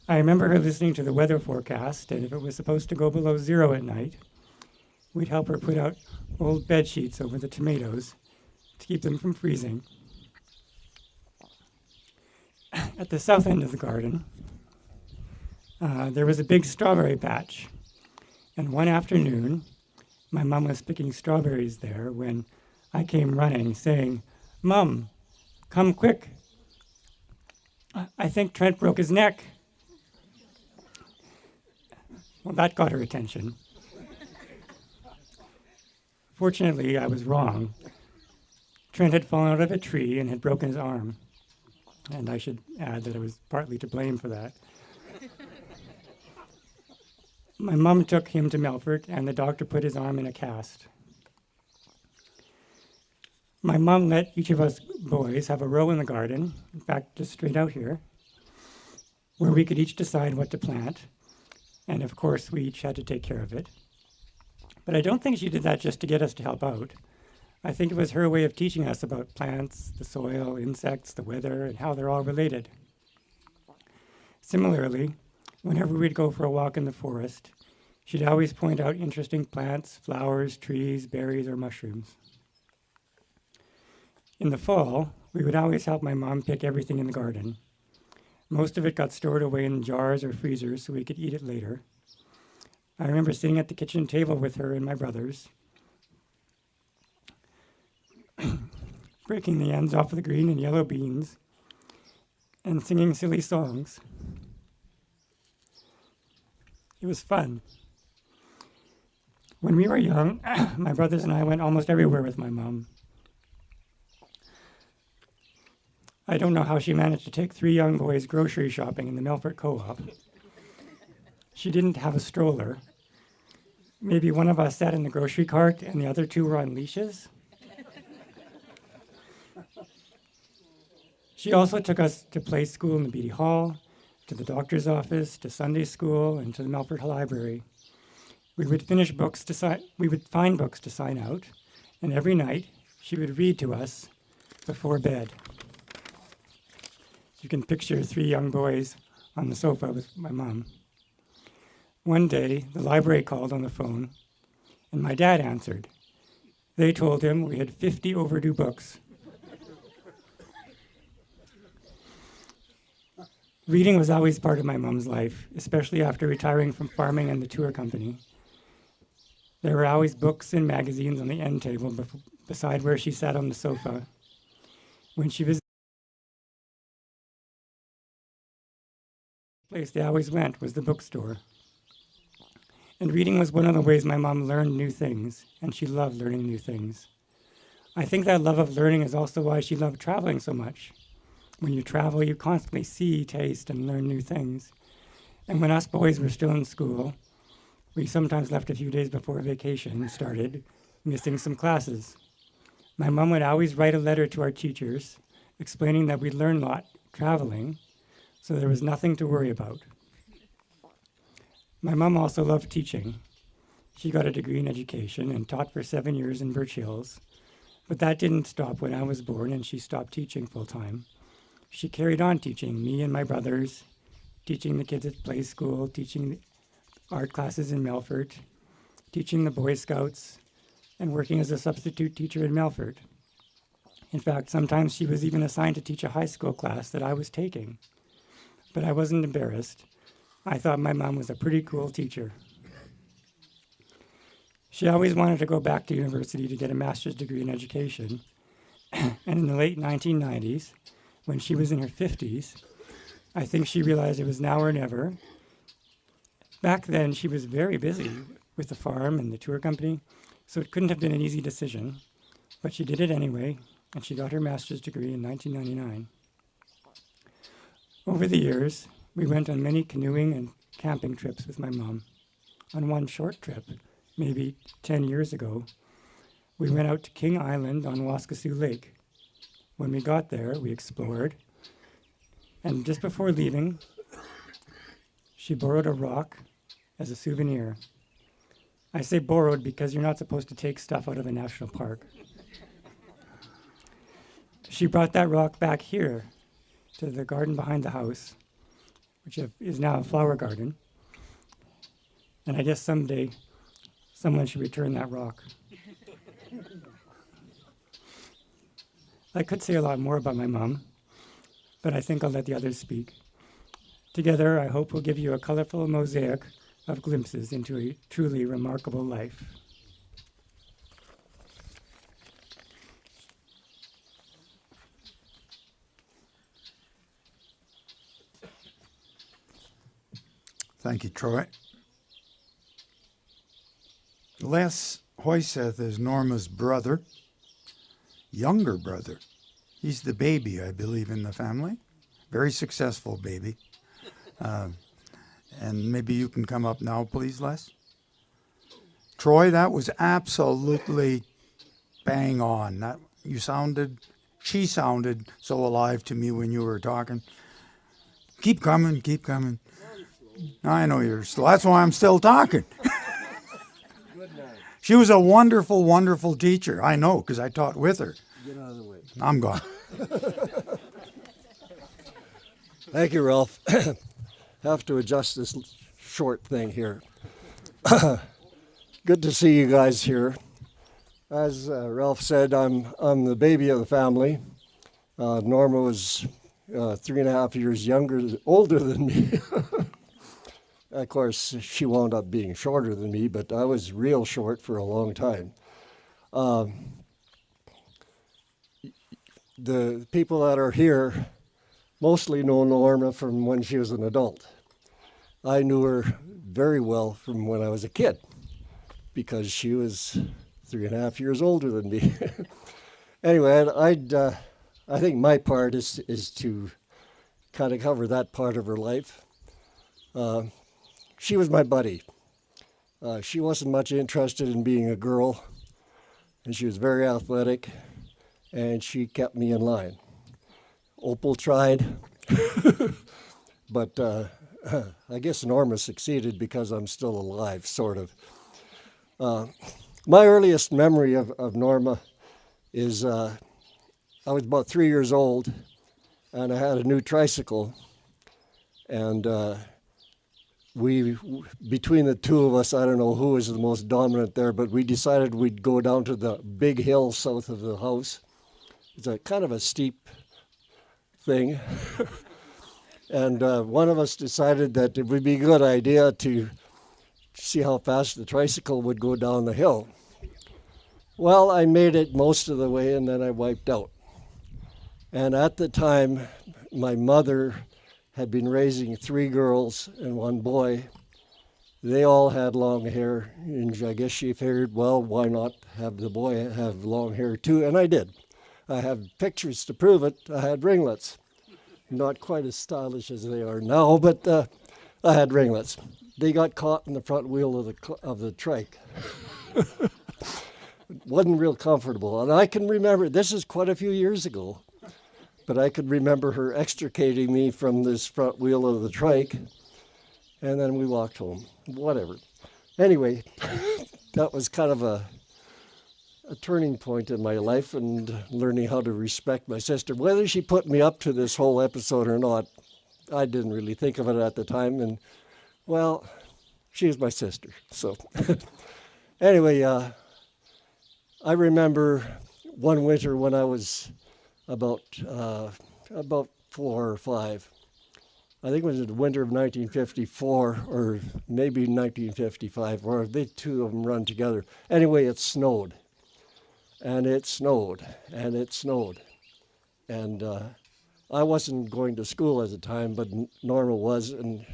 I remember her listening to the weather forecast, and if it was supposed to go below 0 at night, we'd help her put out old bed sheets over the tomatoes to keep them from freezing. At the south end of the garden, there was a big strawberry patch. And one afternoon, my mom was picking strawberries there when I came running, saying, "Mom, come quick. I think Trent broke his neck." Well, that got her attention. Fortunately, I was wrong. Trent had fallen out of a tree and had broken his arm. And I should add that I was partly to blame for that. My mom took him to Melfort, and the doctor put his arm in a cast. My mom let each of us boys have a row in the garden, in fact, just straight out here, where we could each decide what to plant. And of course, we each had to take care of it. But I don't think she did that just to get us to help out. I think it was her way of teaching us about plants, the soil, insects, the weather, and how they're all related. Similarly, whenever we'd go for a walk in the forest, she'd always point out interesting plants, flowers, trees, berries, or mushrooms. In the fall, we would always help my mom pick everything in the garden. Most of it got stored away in jars or freezers so we could eat it later. I remember sitting at the kitchen table with her and my brothers, breaking the ends off of the green and yellow beans, and singing silly songs. It was fun. When we were young, my brothers and I went almost everywhere with my mom. I don't know how she managed to take 3 young boys grocery shopping in the Melfort Co-op. She didn't have a stroller. Maybe one of us sat in the grocery cart and the other 2 were on leashes. She also took us to play school in the Beatty Hall, to the doctor's office, to Sunday school, and to the Melfort Library. We would find books to sign out, and every night she would read to us before bed. You can picture 3 young boys on the sofa with my mom. One day, the library called on the phone, and my dad answered. They told him we had 50 overdue books. Reading was always part of my mom's life, especially after retiring from farming and the tour company. There were always books and magazines on the end table beside where she sat on the sofa. When she visited, the place they always went was the bookstore. And reading was one of the ways my mom learned new things, and she loved learning new things. I think that love of learning is also why she loved traveling so much. When you travel, you constantly see, taste, and learn new things. And when us boys were still in school, we sometimes left a few days before vacation started, missing some classes. My mom would always write a letter to our teachers explaining that we'd learned a lot traveling, so there was nothing to worry about. My mom also loved teaching. She got a degree in education and taught for 7 years in Birch Hills, but that didn't stop when I was born and she stopped teaching full-time. She carried on teaching me and my brothers, teaching the kids at play school, teaching art classes in Melfort, teaching the Boy Scouts, and working as a substitute teacher in Melfort. In fact, sometimes she was even assigned to teach a high school class that I was taking. But I wasn't embarrassed. I thought my mom was a pretty cool teacher. She always wanted to go back to university to get a master's degree in education, And in the late 1990s, when she was in her 50s, I think she realized it was now or never. Back then, she was very busy with the farm and the tour company, so it couldn't have been an easy decision. But she did it anyway, and she got her master's degree in 1999. Over the years, we went on many canoeing and camping trips with my mom. On one short trip, maybe 10 years ago, we went out to King Island on Waskesiu Lake. When we got there, we explored, and just before leaving, she borrowed a rock as a souvenir. I say borrowed because you're not supposed to take stuff out of a national park. She brought that rock back here to the garden behind the house, which is now a flower garden. And I guess someday someone should return that rock. I could say a lot more about my mom, but I think I'll let the others speak. Together, I hope we'll give you a colorful mosaic of glimpses into a truly remarkable life. Thank you, Troy. Les Hoyseth is Norma's brother, younger brother. He's the baby, I believe, in the family. Very successful baby. And maybe you can come up now, please, Les. Troy, that was absolutely bang on. She sounded so alive to me when you were talking. Keep coming, keep coming. I know you're still, that's why I'm still talking. She was a wonderful, wonderful teacher. I know, because I taught with her. Get out of the way. I'm gone. Thank you, Ralph. Have to adjust this short thing here. Good to see you guys here. As Ralph said, I'm the baby of the family. Norma was 3.5 years older than me. Of course, she wound up being shorter than me, but I was real short for a long time. The people that are here mostly know Norma from when she was an adult. I knew her very well from when I was a kid, because she was 3.5 years older than me. Anyway, I think my part is to kind of cover that part of her life. She was my buddy. She wasn't much interested in being a girl, and she was very athletic, and she kept me in line. Opal tried, but I guess Norma succeeded because I'm still alive, sort of. My earliest memory of Norma is I was about 3 years old, and I had a new tricycle, and between the two of us, I don't know who was the most dominant there, but we decided we'd go down to the big hill south of the house. It's a kind of a steep thing. And one of us decided that it would be a good idea to see how fast the tricycle would go down the hill. Well, I made it most of the way, and then I wiped out. And at the time, my mother had been raising 3 girls and 1 boy. They all had long hair, and I guess she figured, well, why not have the boy have long hair too? And I did. I have pictures to prove it. I had ringlets. Not quite as stylish as they are now, but I had ringlets. They got caught in the front wheel of the trike. Wasn't real comfortable. And I can remember, this is quite a few years ago, but I could remember her extricating me from this front wheel of the trike, and then we walked home. Whatever. Anyway, that was kind of a turning point in my life and learning how to respect my sister. Whether she put me up to this whole episode or not, I didn't really think of it at the time. And, well, she was my sister. So, anyway, I remember one winter when I was about 4 or 5. I think it was the winter of 1954 or maybe 1955, or the two of them run together. Anyway, it snowed. and it snowed, and it snowed. And I wasn't going to school at the time, but Norma was, and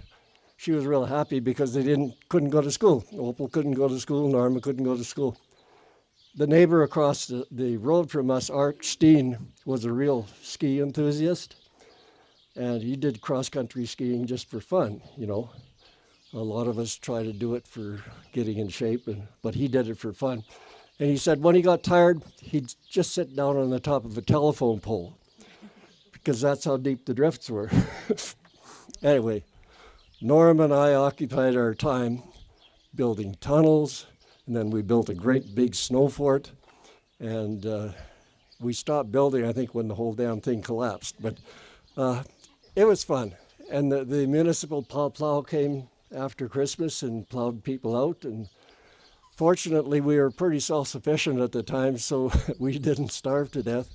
she was real happy because they couldn't go to school. Opal couldn't go to school, Norma couldn't go to school. The neighbor across the road from us, Art Steen, was a real ski enthusiast, and he did cross-country skiing just for fun, you know. A lot of us try to do it for getting in shape, but he did it for fun. And he said when he got tired, he'd just sit down on the top of a telephone pole, because that's how deep the drifts were. Anyway, Norm and I occupied our time building tunnels, and then we built a great big snow fort, and we stopped building, I think, when the whole damn thing collapsed. But it was fun. And the municipal plow came after Christmas and plowed people out, and fortunately we were pretty self-sufficient at the time, so we didn't starve to death,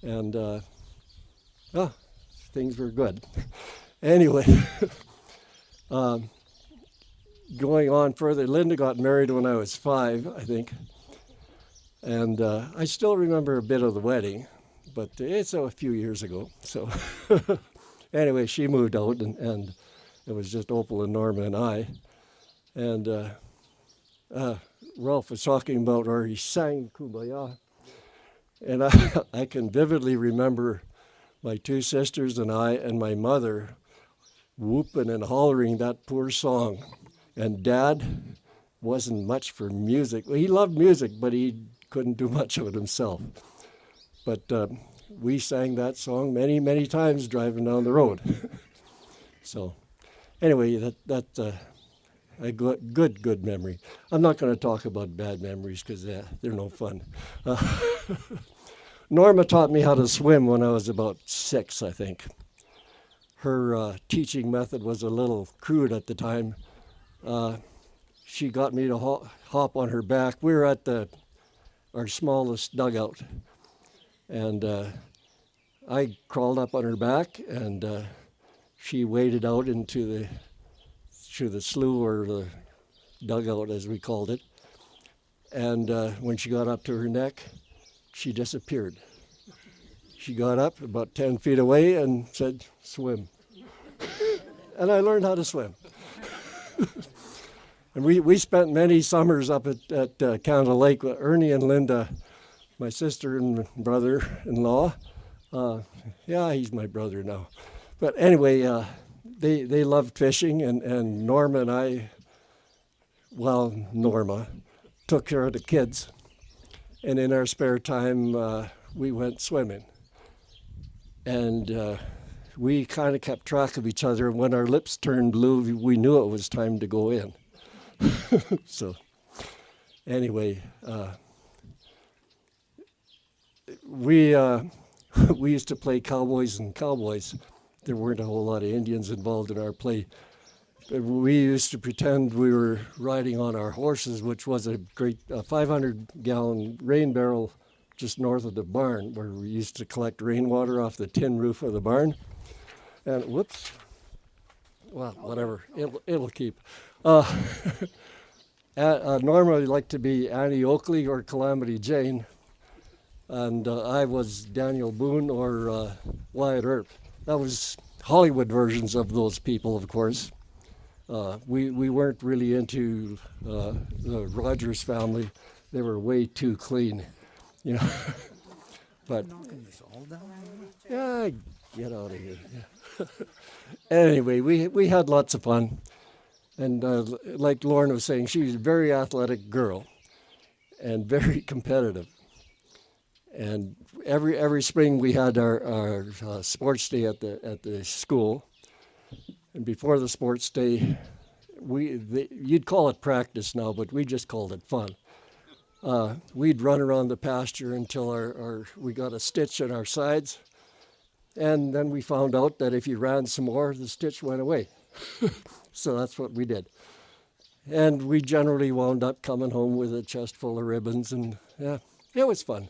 and things were good. Anyway, going on further, Linda got married when I was 5, I think, and I still remember a bit of the wedding, but it's a few years ago. So anyway, she moved out, and it was just Opal and Norma and I, and Ralph was talking about, or he sang Kumbaya, and I can vividly remember my 2 sisters and I and my mother whooping and hollering that poor song. And Dad wasn't much for music. Well, he loved music, but he couldn't do much of it himself. But we sang that song many, many times driving down the road. So anyway, that's a good memory. I'm not going to talk about bad memories because they're no fun. Norma taught me how to swim when I was about 6, I think. Her teaching method was a little crude at the time. She got me to hop on her back. We were at our smallest dugout, and I crawled up on her back, and she waded out into the slough, or the dugout as we called it. And when she got up to her neck, she disappeared. She got up about 10 feet away and said, "Swim." And I learned how to swim. And we spent many summers up at Canada Lake with Ernie and Linda, my sister and brother-in-law. Yeah, he's my brother now. But anyway, they loved fishing, and Norma and I, well, Norma, took care of the kids. And in our spare time, we went swimming. And we kind of kept track of each other. And when our lips turned blue, we knew it was time to go in. So anyway, we used to play cowboys and cowboys. There weren't a whole lot of Indians involved in our play. We used to pretend we were riding on our horses, which was a great 500-gallon rain barrel just north of the barn, where we used to collect rainwater off the tin roof of the barn. And whoops, well, whatever, it'll keep. Normally liked to be Annie Oakley or Calamity Jane, and I was Daniel Boone or Wyatt Earp. That was Hollywood versions of those people, of course. We weren't really into the Rogers family. They were way too clean, you know. But yeah, get out of here. Yeah. Anyway, we had lots of fun, and like Lauren was saying, she was a very athletic girl and very competitive. And every spring we had our sports day at the school. And before the sports day, you'd call it practice now, but we just called it fun. We'd run around the pasture until we got a stitch in our sides, and then we found out that if you ran some more, the stitch went away. So that's what we did. And we generally wound up coming home with a chest full of ribbons, and yeah, it was fun.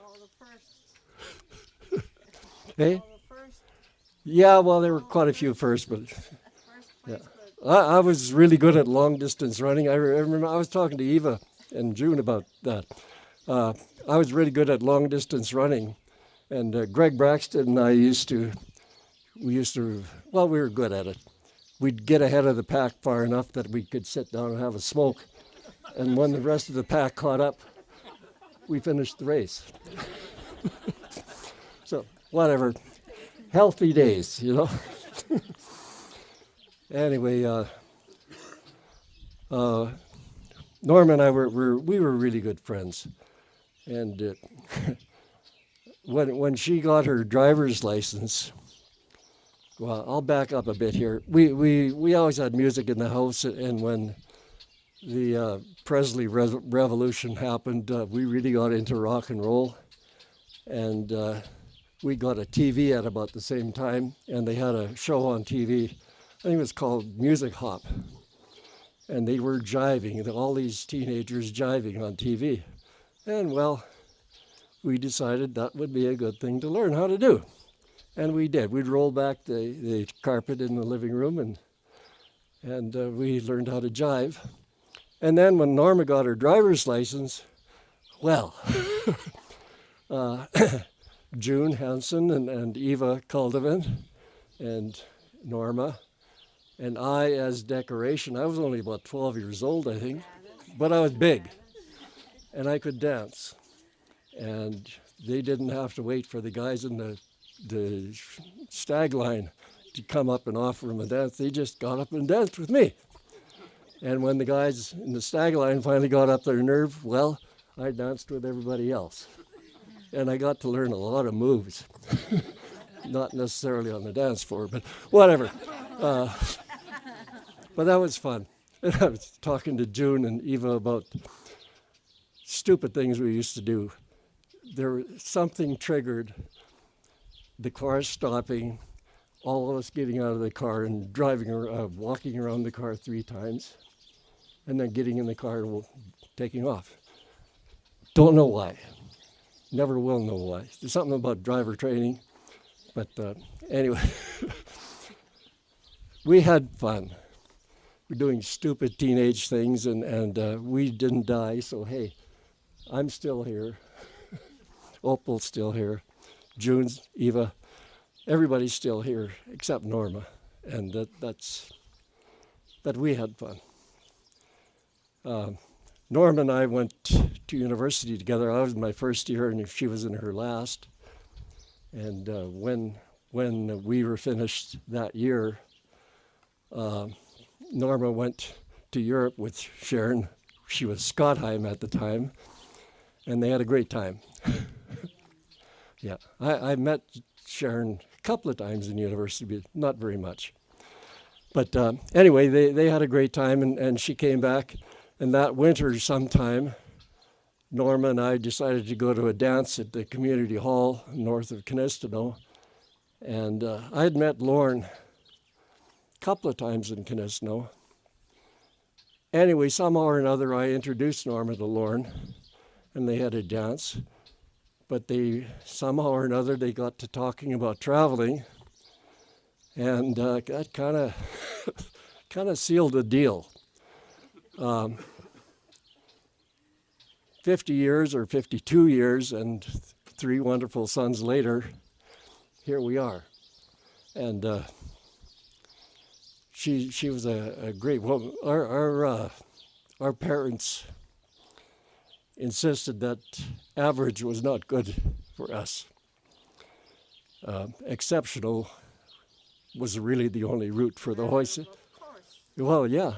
All the first. Hey? All the first. Yeah, well, there were quite a few first, but yeah. I was really good at long distance running. I remember I was talking to Eva and June about that. I was really good at long distance running, and Greg Braxton and I we were good at it. We'd get ahead of the pack far enough that we could sit down and have a smoke, and when the rest of the pack caught up, we finished the race. So, whatever. Healthy days, you know. Anyway, Norma and I were really good friends, and when she got her driver's license, well, I'll back up a bit here. We always had music in the house, and when the Presley Revolution happened, we really got into rock and roll, and we got a TV at about the same time, and they had a show on TV. I think it was called Music Hop, and they were jiving, all these teenagers jiving on TV. And well, we decided that would be a good thing to learn how to do. And we did. We'd roll back the carpet in the living room, and we learned how to jive. And then when Norma got her driver's license, well, June Hansen and Eva Caldevan and Norma and I as decoration. I was only about 12 years old, I think, but I was big and I could dance. And they didn't have to wait for the guys in the stag line to come up and offer them a dance. They just got up and danced with me. And when the guys in the stag line finally got up their nerve, well, I danced with everybody else. And I got to learn a lot of moves. Not necessarily on the dance floor, but whatever. But that was fun. And I was talking to June and Eva about stupid things we used to do. Something triggered the car stopping, all of us getting out of the car and walking around the car 3 times, and then getting in the car and taking off. Don't know why. Never will know why. There's something about driver training. But anyway, we had fun. We're doing stupid teenage things, and we didn't die, so hey, I'm still here. Opal's still here. June's, Eva, everybody's still here except Norma, and but we had fun. Norma and I went to university together. I was in my first year, and she was in her last. And when we were finished that year, Norma went to Europe with Sharon. She was Scottheim at the time, and they had a great time. Yeah, I met Sharon a couple of times in university, but not very much. But anyway, they had a great time, and she came back. And that winter sometime, Norma and I decided to go to a dance at the community hall north of Canistino. And I had met Lorne a couple of times in Canistino. Anyway, somehow or another, I introduced Norma to Lorne, and they had a dance. But somehow or another, they got to talking about traveling, and that kind of sealed the deal. 50 years or 52 years and 3 wonderful sons later, here we are. And she was a great woman. Our parents insisted that average was not good for us. Exceptional was really the only route for the horse. Well, yeah.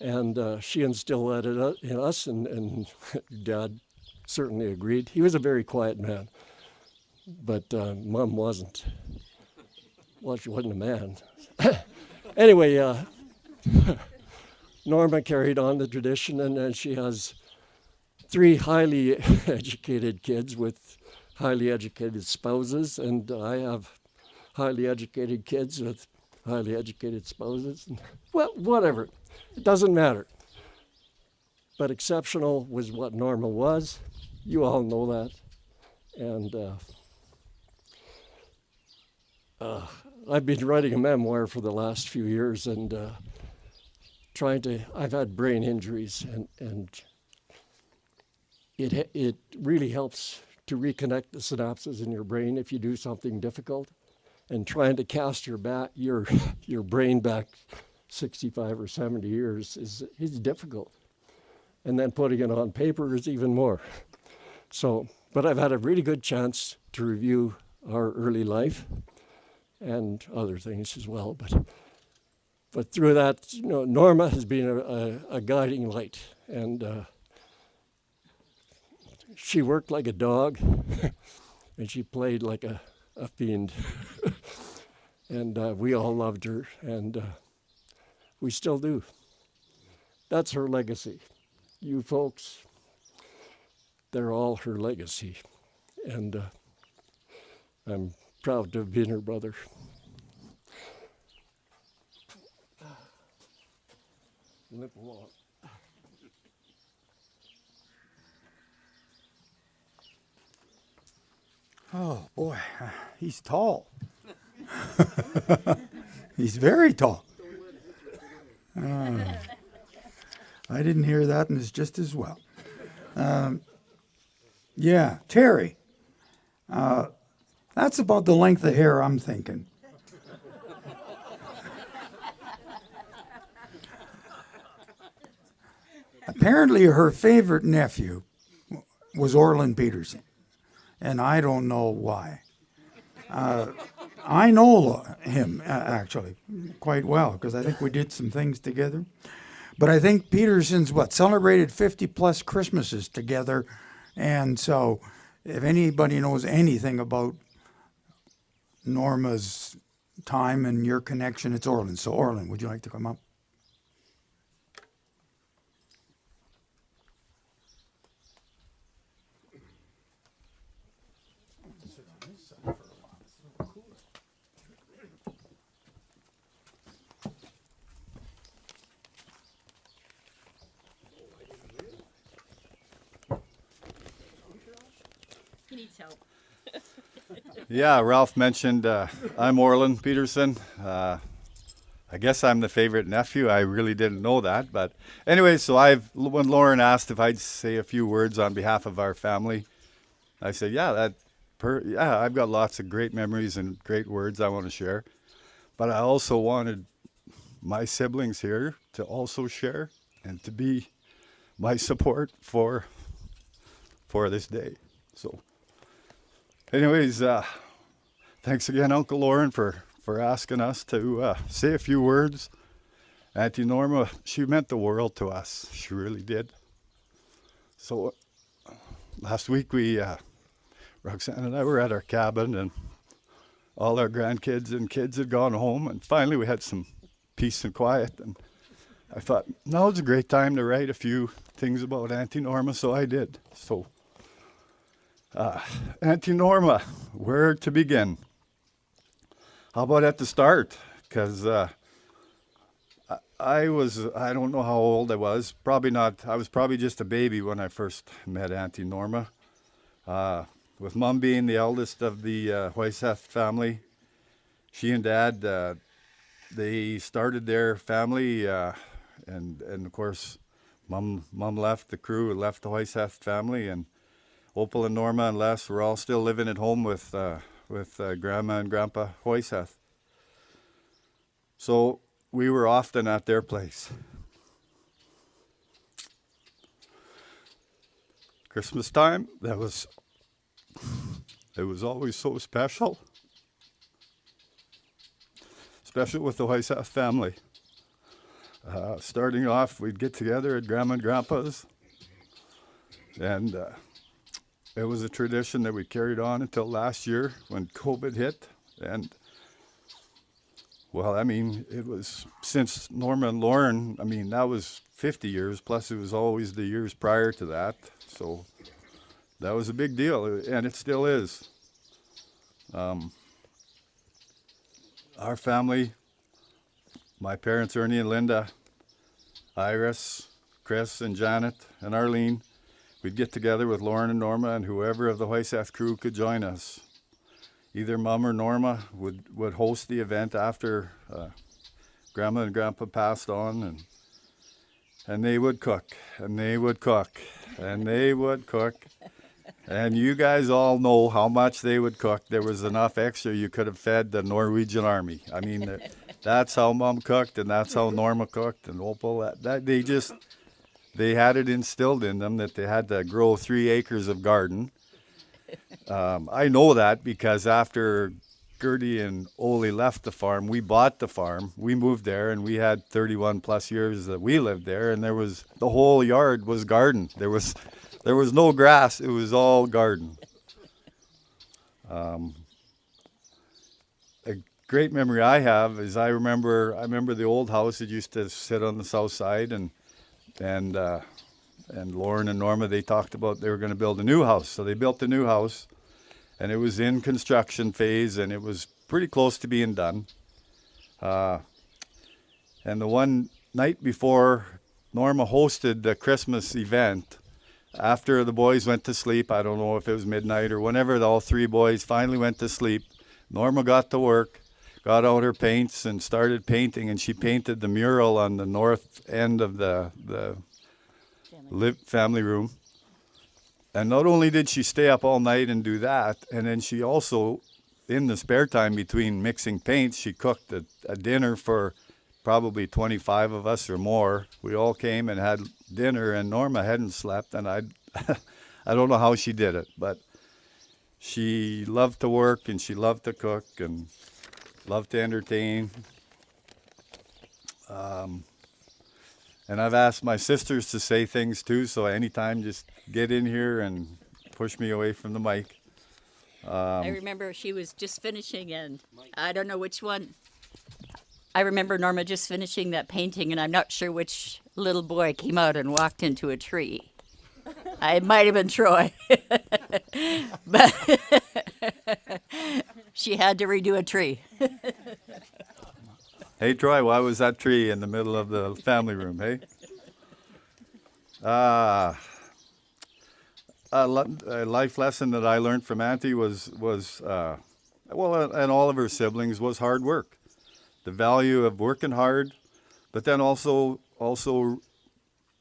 And she instilled that in us, and Dad certainly agreed. He was a very quiet man, but Mom wasn't. Well, she wasn't a man. Anyway, Norma carried on the tradition, and she has 3 highly educated kids with highly educated spouses, and I have highly educated kids with highly educated spouses. Well, whatever. It doesn't matter. But exceptional was what Norma was. You all know that. And I've been writing a memoir for the last few years, and I've had brain injuries, and it really helps to reconnect the synapses in your brain if you do something difficult. And trying to cast your brain back 65 or 70 years is difficult. And then putting it on paper is even more. So, but I've had a really good chance to review our early life and other things as well. But through that, you know, Norma has been a guiding light, and she worked like a dog, and she played like a fiend. And we all loved her, and we still do. That's her legacy. You folks, they're all her legacy. And I'm proud to have been her brother. Limp along. Oh boy, he's tall. He's very tall. I didn't hear that, and it's just as well. Yeah, Terry. That's about the length of hair I'm thinking. Apparently, her favorite nephew was Orland Peterson, and I don't know why. I know him, actually, quite well, because I think we did some things together. But I think Peterson's, celebrated 50-plus Christmases together. And so if anybody knows anything about Norma's time and your connection, it's Orland. So Orland, would you like to come up? He needs help. Yeah, Ralph mentioned I'm Orland Peterson. I guess I'm the favorite nephew. I really didn't know that. But anyway, so when Lauren asked if I'd say a few words on behalf of our family, I said, yeah, I've got lots of great memories and great words I want to share. But I also wanted my siblings here to also share and to be my support for this day. So anyways, thanks again, Uncle Lauren, for asking us to say a few words. Auntie Norma, she meant the world to us. She really did. So last week Roxanne and I were at our cabin, and all our grandkids and kids had gone home, and finally we had some peace and quiet. And I thought, now's a great time to write a few things about Auntie Norma, so I did. So Auntie Norma, where to begin? How about at the start? Because I don't know how old I was. I was probably just a baby when I first met Auntie Norma. With Mom being the eldest of the Hoyseth family, she and Dad, they started their family, and of course, Mom left the crew, left the Hoyseth family, and Opal and Norma and Les were all still living at home with Grandma and Grandpa Hoyseth. So we were often at their place. Christmas time, it was always so special. Special with the Hoyseth family. Starting off, we'd get together at Grandma and Grandpa's, and it was a tradition that we carried on until last year when COVID hit. And, well, I mean, it was since Norma and Lauren, I mean, that was 50 years, plus it was always the years prior to that. So that was a big deal, and it still is. Our family, my parents, Ernie and Linda, Iris, Chris and Janet and Arlene, we'd get together with Lauren and Norma and whoever of the Hoyseth crew could join us. Either Mom or Norma would host the event after Grandma and Grandpa passed on, and they would cook, and they would cook. and they would cook. And you guys all know how much they would cook. There was enough extra you could have fed the Norwegian army. I mean, that's how Mom cooked, and that's how Norma cooked, and Opal. They had it instilled in them that they had to grow 3 acres of garden. I know that because after Gertie and Ole left the farm, we bought the farm. We moved there, and we had 31 plus years that we lived there, and the whole yard was garden. There was no grass. It was all garden. A great memory I have is I remember the old house that used to sit on the south side, and Lauren and Norma, they talked about they were going to build a new house. So they built a new house, and it was in construction phase, and it was pretty close to being done. And the one night before Norma hosted the Christmas event, after the boys went to sleep, I don't know if it was midnight or whenever all 3 boys finally went to sleep, Norma got to work, got out her paints and started painting, and she painted the mural on the north end of the family room. And not only did she stay up all night and do that, and then she also, in the spare time between mixing paints, she cooked a dinner for probably 25 of us or more. We all came and had dinner, and Norma hadn't slept, and I don't know how she did it, but she loved to work, and she loved to cook, and loved to entertain. And I've asked my sisters to say things too, so anytime just get in here and push me away from the mic. I remember she was just finishing, and I don't know which one. I remember Norma just finishing that painting, and I'm not sure which little boy came out and walked into a tree. It might have been Troy. But she had to redo a tree. Hey, Troy, why was that tree in the middle of the family room, hey? A life lesson that I learned from Auntie was and all of her siblings, was hard work. The value of working hard, but then also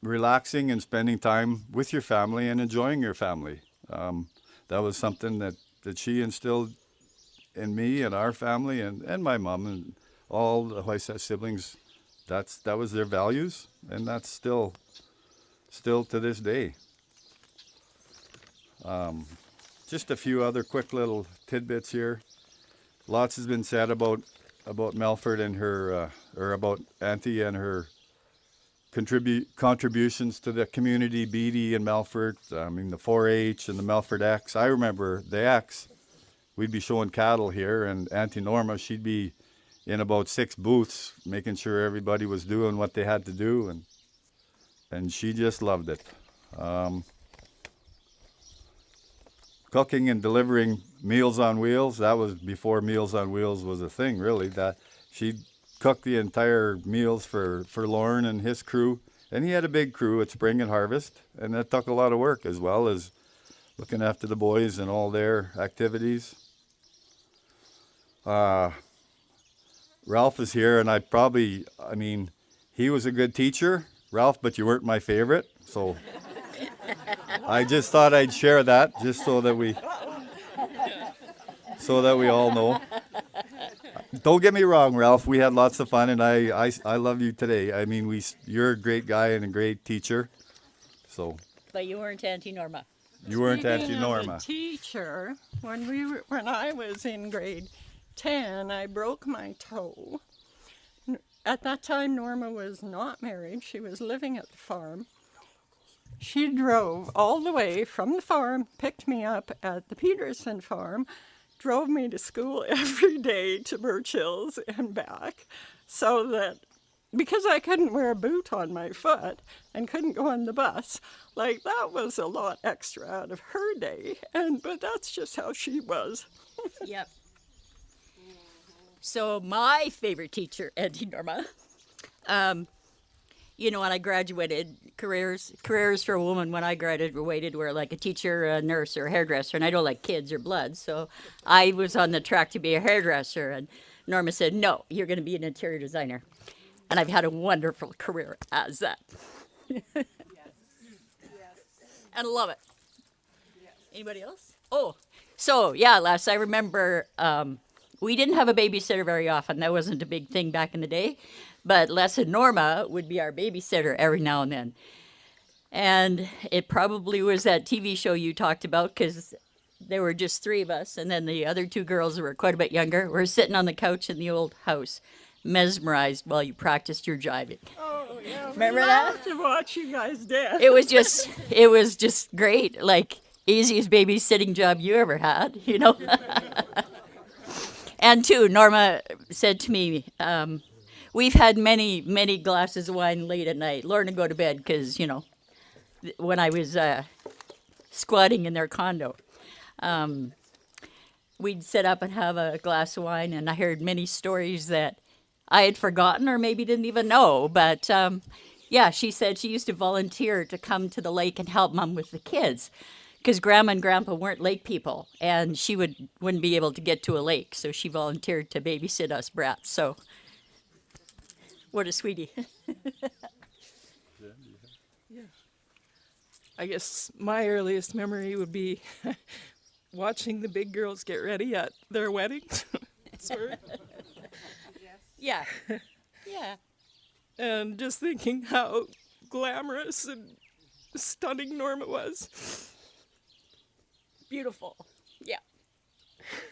relaxing and spending time with your family and enjoying your family. That was something that she instilled in me and our family and my mom and all the Hoysett siblings. That was their values, and that's still to this day. Just a few other quick little tidbits here. Lots has been said about Melford and her, or about Auntie and her contributions to the community, Beatty and Melford. I mean, the 4-H and the Melford X. I remember the X. We'd be showing cattle here, and Auntie Norma, she'd be in about 6 booths, making sure everybody was doing what they had to do, and she just loved it. Cooking and delivering Meals on Wheels, that was before Meals on Wheels was a thing, really. That she'd cook the entire meals for Lauren and his crew, and he had a big crew at Spring and Harvest, and that took a lot of work, as well as looking after the boys and all their activities. Ralph is here, and I mean, he was a good teacher, Ralph, but you weren't my favorite, so I just thought I'd share that, just so that we all know. Don't get me wrong, Ralph, we had lots of fun, and I love you today. I mean, you're a great guy and a great teacher, so. But you weren't Auntie Norma. You weren't Auntie Norma. Teacher, when I was in grade 10, I broke my toe. At that time, Norma was not married. She was living at the farm. She drove all the way from the farm, picked me up at the Peterson farm, drove me to school every day to Birch Hills and back, so that, because I couldn't wear a boot on my foot and couldn't go on the bus, like, that was a lot extra out of her day, but that's just how she was. Yep. So my favorite teacher, Auntie Norma, you know, when I graduated, careers for a woman when I graduated were like a teacher, a nurse, or a hairdresser, and I don't like kids or blood, so I was on the track to be a hairdresser, and Norma said, no, you're going to be an interior designer. And I've had a wonderful career as that. and love it. Anybody else? Oh, so yeah, Les, I remember we didn't have a babysitter very often. That wasn't a big thing back in the day. But Les and Norma would be our babysitter every now and then. And it probably was that TV show you talked about, because there were just 3 of us, and then the other 2 girls who were quite a bit younger were sitting on the couch in the old house, mesmerized while you practiced your jiving. Oh, yeah. Remember we that? loved to watch you guys dance. It was just great. Like, easiest babysitting job you ever had, you know? And too, Norma said to me, we've had many, many glasses of wine late at night. Lauren would go to bed because, you know, when I was squatting in their condo, we'd sit up and have a glass of wine, and I heard many stories that I had forgotten or maybe didn't even know. But yeah, she said she used to volunteer to come to the lake and help Mom with the kids, because Grandma and Grandpa weren't lake people, and she wouldn't be able to get to a lake, so she volunteered to babysit us brats. So, what a sweetie. Yeah. I guess my earliest memory would be watching the big girls get ready at their wedding. Sorry. Yeah. Yeah. And just thinking how glamorous and stunning Norma was. Beautiful. Yeah.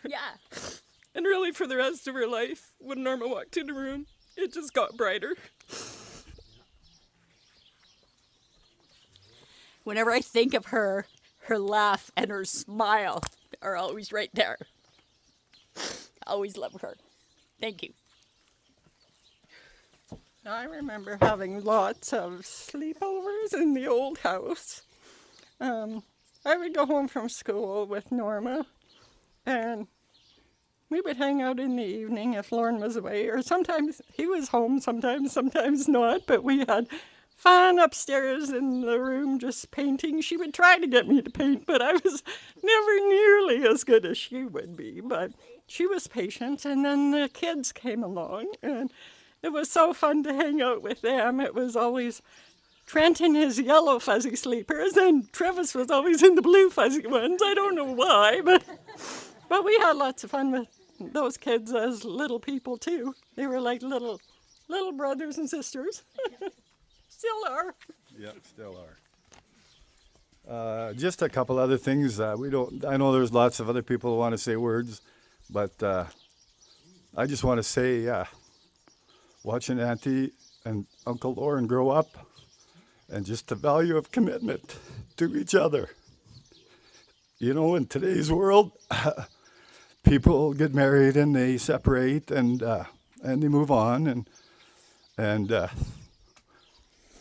Yeah. And really, for the rest of her life, when Norma walked in the room, it just got brighter. Whenever I think of her, her laugh and her smile are always right there. Always love her. Thank you. I remember having lots of sleepovers in the old house. I would go home from school with Norma, and we would hang out in the evening if Lauren was away, or sometimes he was home, sometimes not, but we had fun upstairs in the room just painting. She would try to get me to paint, but I was never nearly as good as she would be, but she was patient. And then the kids came along, and it was so fun to hang out with them. It was always Trent in his yellow fuzzy sleepers, and Travis was always in the blue fuzzy ones. I don't know why, but we had lots of fun with those kids as little people too. They were like little brothers and sisters. Still are. Yep, still are. Just a couple other things. I know there's lots of other people who want to say words, but I just want to say, watching Auntie and Uncle Lauren grow up, and just the value of commitment to each other. You know, in today's world, people get married and they separate and they move on, and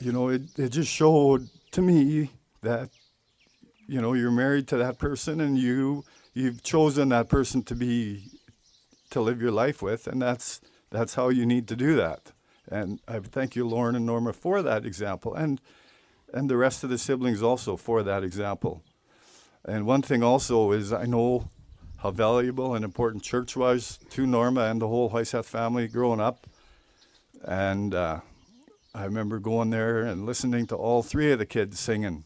you know, it just showed to me that, you know, you're married to that person, and you've chosen that person to live your life with, and that's how you need to do that. And I thank you, Lauren and Norma, for that example, and the rest of the siblings also for that example. And one thing also is, I know how valuable and important church was to Norma and the whole Heiseth family growing up. And I remember going there and listening to all 3 of the kids singing.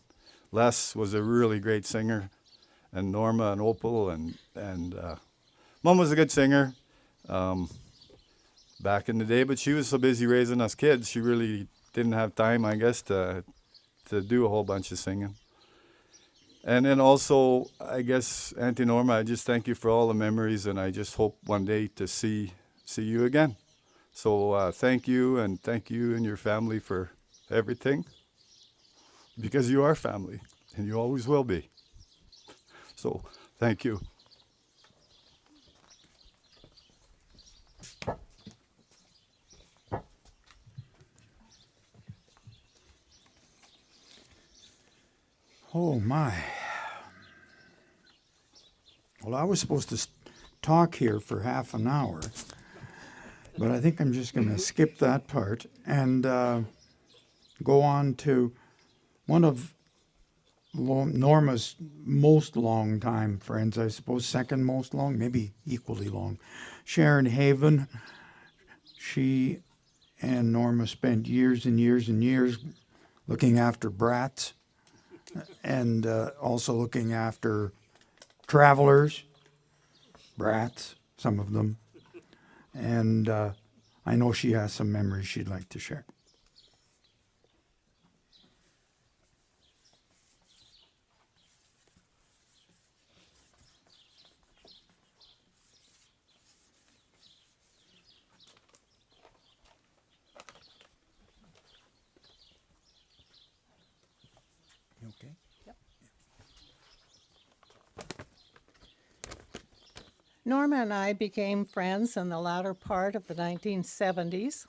Les was a really great singer, and Norma and Opal, and Mom was a good singer back in the day, but she was so busy raising us kids, she really didn't have time, I guess, to do a whole bunch of singing. And then also, I guess, Auntie Norma, I just thank you for all the memories, and I just hope one day to see you again. So thank you and your family for everything, because you are family, and you always will be. So thank you. Oh my. Well, I was supposed to talk here for half an hour, but I think I'm just going to skip that part and go on to one of Norma's most long-time friends, I suppose, second most long, maybe equally long, Sharon Haven. She and Norma spent years and years and years looking after brats and also looking after travelers, brats, some of them. And I know she has some memories she'd like to share. Okay. Yep. Norma and I became friends in the latter part of the 1970s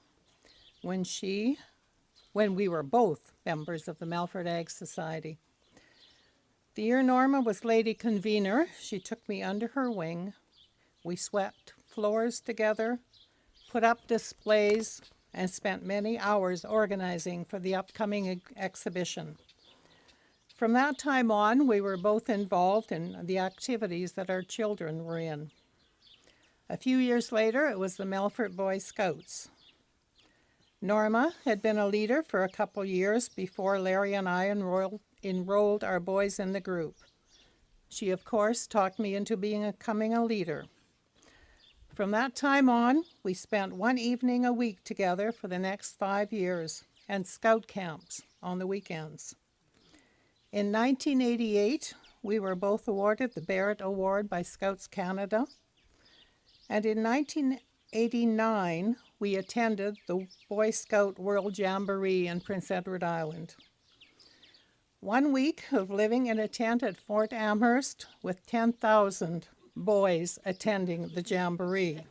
when we were both members of the Melfort Ag Society. The year Norma was lady convener, she took me under her wing. We swept floors together, put up displays, and spent many hours organizing for the upcoming exhibition. From that time on, we were both involved in the activities that our children were in. A few years later, it was the Melfort Boy Scouts. Norma had been a leader for a couple years before Larry and I enrolled our boys in the group. She, of course, talked me into becoming a leader. From that time on, we spent one evening a week together for the next 5 years, and scout camps on the weekends. In 1988, we were both awarded the Barrett Award by Scouts Canada, and in 1989, we attended the Boy Scout World Jamboree in Prince Edward Island. 1 week of living in a tent at Fort Amherst with 10,000 boys attending the Jamboree.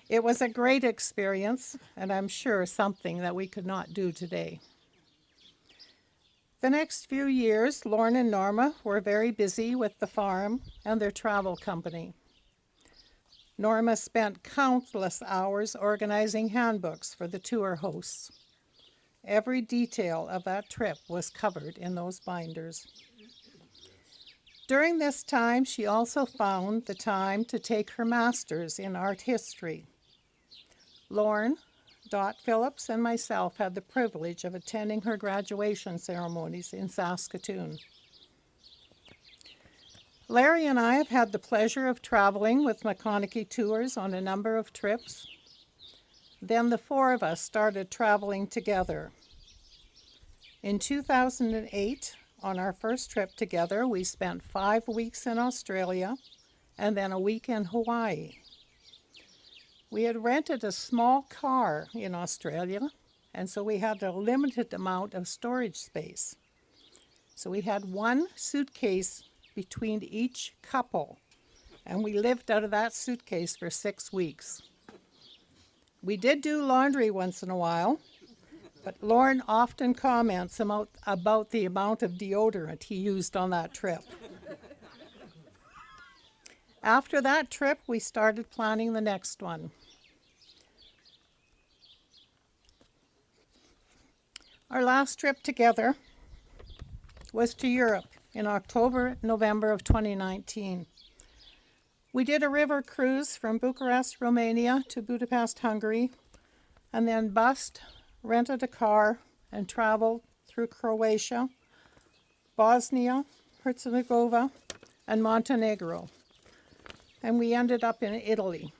It was a great experience, and I'm sure something that we could not do today. The next few years, Lorne and Norma were very busy with the farm and their travel company. Norma spent countless hours organizing handbooks for the tour hosts. Every detail of that trip was covered in those binders. During this time, she also found the time to take her master's in art history. Lorne, Dot Phillips, and myself had the privilege of attending her graduation ceremonies in Saskatoon. Larry and I have had the pleasure of traveling with McConaghy Tours on a number of trips. Then the four of us started traveling together. In 2008, on our first trip together, we spent 5 weeks in Australia and then a week in Hawaii. We had rented a small car in Australia, and so we had a limited amount of storage space. So we had one suitcase between each couple, and we lived out of that suitcase for 6 weeks. We did do laundry once in a while, but Lorne often comments about the amount of deodorant he used on that trip. After that trip, we started planning the next one. Our last trip together was to Europe in October, November of 2019. We did a river cruise from Bucharest, Romania to Budapest, Hungary, and then bused, rented a car, and traveled through Croatia, Bosnia, Herzegovina, and Montenegro. And we ended up in Italy.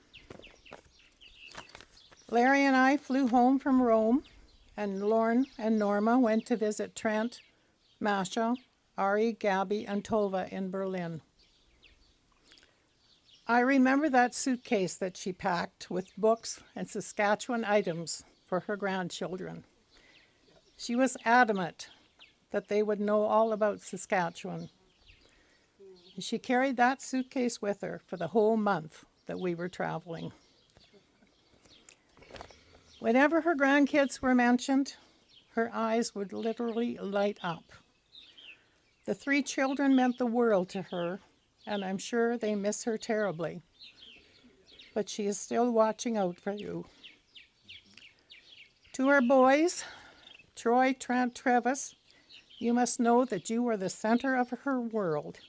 Larry and I flew home from Rome, and Lorne and Norma went to visit Trent, Masha, Ari, Gabby, and Tova in Berlin. I remember that suitcase that she packed with books and Saskatchewan items for her grandchildren. She was adamant that they would know all about Saskatchewan. She carried that suitcase with her for the whole month that we were traveling. Whenever her grandkids were mentioned, her eyes would literally light up. The 3 children meant the world to her, and I'm sure they miss her terribly. But she is still watching out for you. To her boys, Troy, Trent, Travis, you must know that you were the center of her world.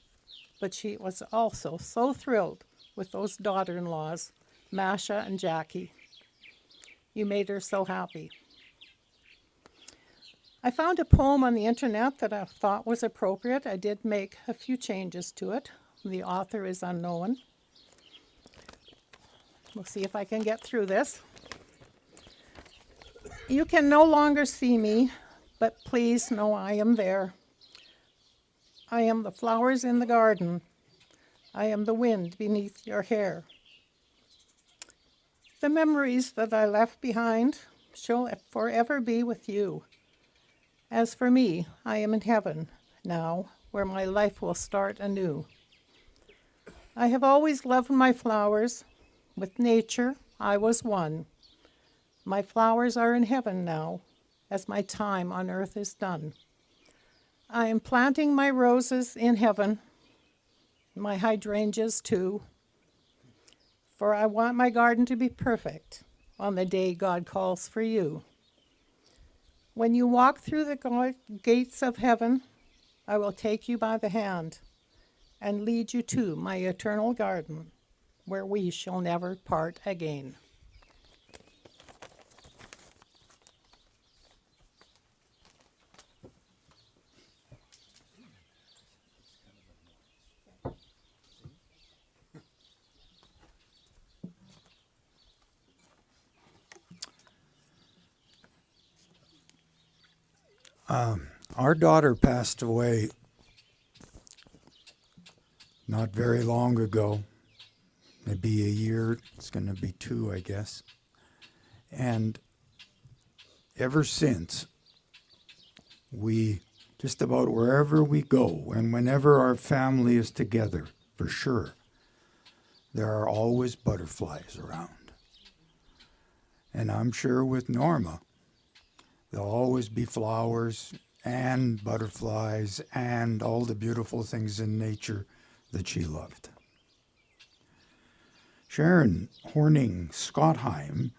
But she was also so thrilled with those daughter-in-laws, Masha and Jackie. You made her so happy. I found a poem on the internet that I thought was appropriate. I did make a few changes to it. The author is unknown. We'll see if I can get through this. You can no longer see me, but please know I am there. I am the flowers in the garden. I am the wind beneath your hair. The memories that I left behind shall forever be with you. As for me, I am in heaven now, where my life will start anew. I have always loved my flowers. With nature, I was one. My flowers are in heaven now, as my time on earth is done. I am planting my roses in heaven, my hydrangeas too, for I want my garden to be perfect on the day God calls for you. When you walk through the gates of heaven, I will take you by the hand and lead you to my eternal garden, where we shall never part again. Our daughter passed away not very long ago, maybe a year. It's going to be 2, I guess. And ever since, we, just about wherever we go and whenever our family is together, for sure, there are always butterflies around. And I'm sure with Norma, there'll always be flowers and butterflies and all the beautiful things in nature that she loved. Sharon Horning Scottheim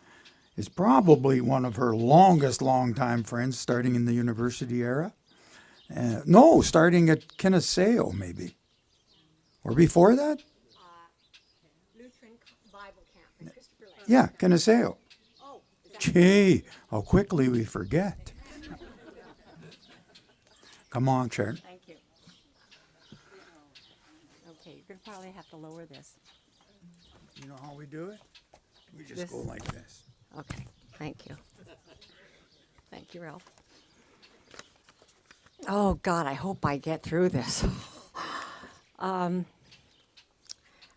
is probably one of her longtime friends, starting in the university era. No, starting at Kenneseo, maybe. Or before that? Lutheran Bible Camp in Christopher Lake. Yeah, Kenneseo. Oh, is that Gee, how quickly we forget. Come on, Sharon. Thank you. Okay, you're going to probably have to lower this. You know how we do it? We just This- go like this. Okay, thank you. Thank you, Ralph. Oh, God, I hope I get through this.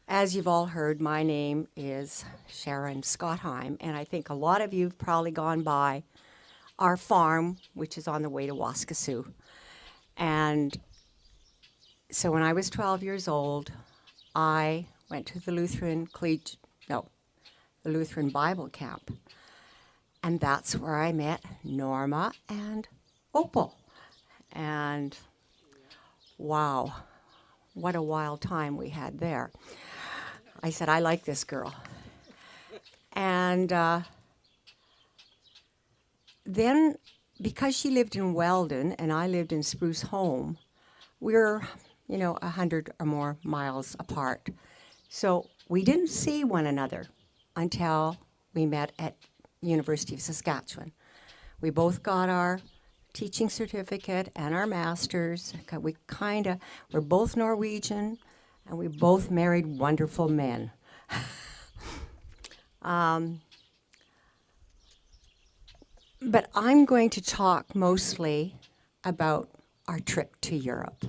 As you've all heard, my name is Sharon Scottheim, and I think a lot of you have probably gone by our farm, which is on the way to Waskesiu. And so when I was 12 years old, I went to the Lutheran Bible Camp. And that's where I met Norma and Opal. And wow, what a wild time we had there. I said, I like this girl. And then, because she lived in Weldon and I lived in Spruce Home, we were, 100 or more miles apart. So we didn't see one another until we met at University of Saskatchewan. We both got our teaching certificate and our masters. We're both Norwegian, and we both married wonderful men. But I'm going to talk mostly about our trip to Europe,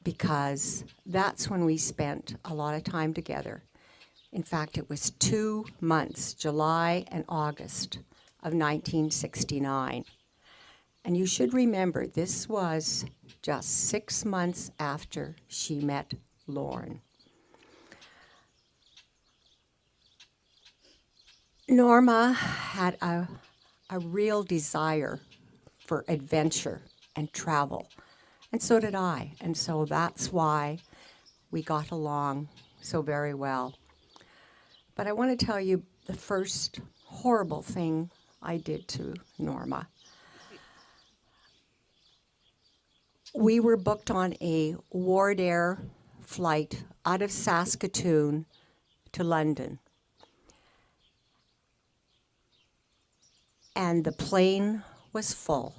because that's when we spent a lot of time together. In fact, it was 2 months, July and August of 1969. And you should remember, this was just 6 months after she met Lorne. Norma had a real desire for adventure and travel, and so did I. And so that's why we got along so very well. But I want to tell you the first horrible thing I did to Norma. We were booked on a Ward Air flight out of Saskatoon to London. And the plane was full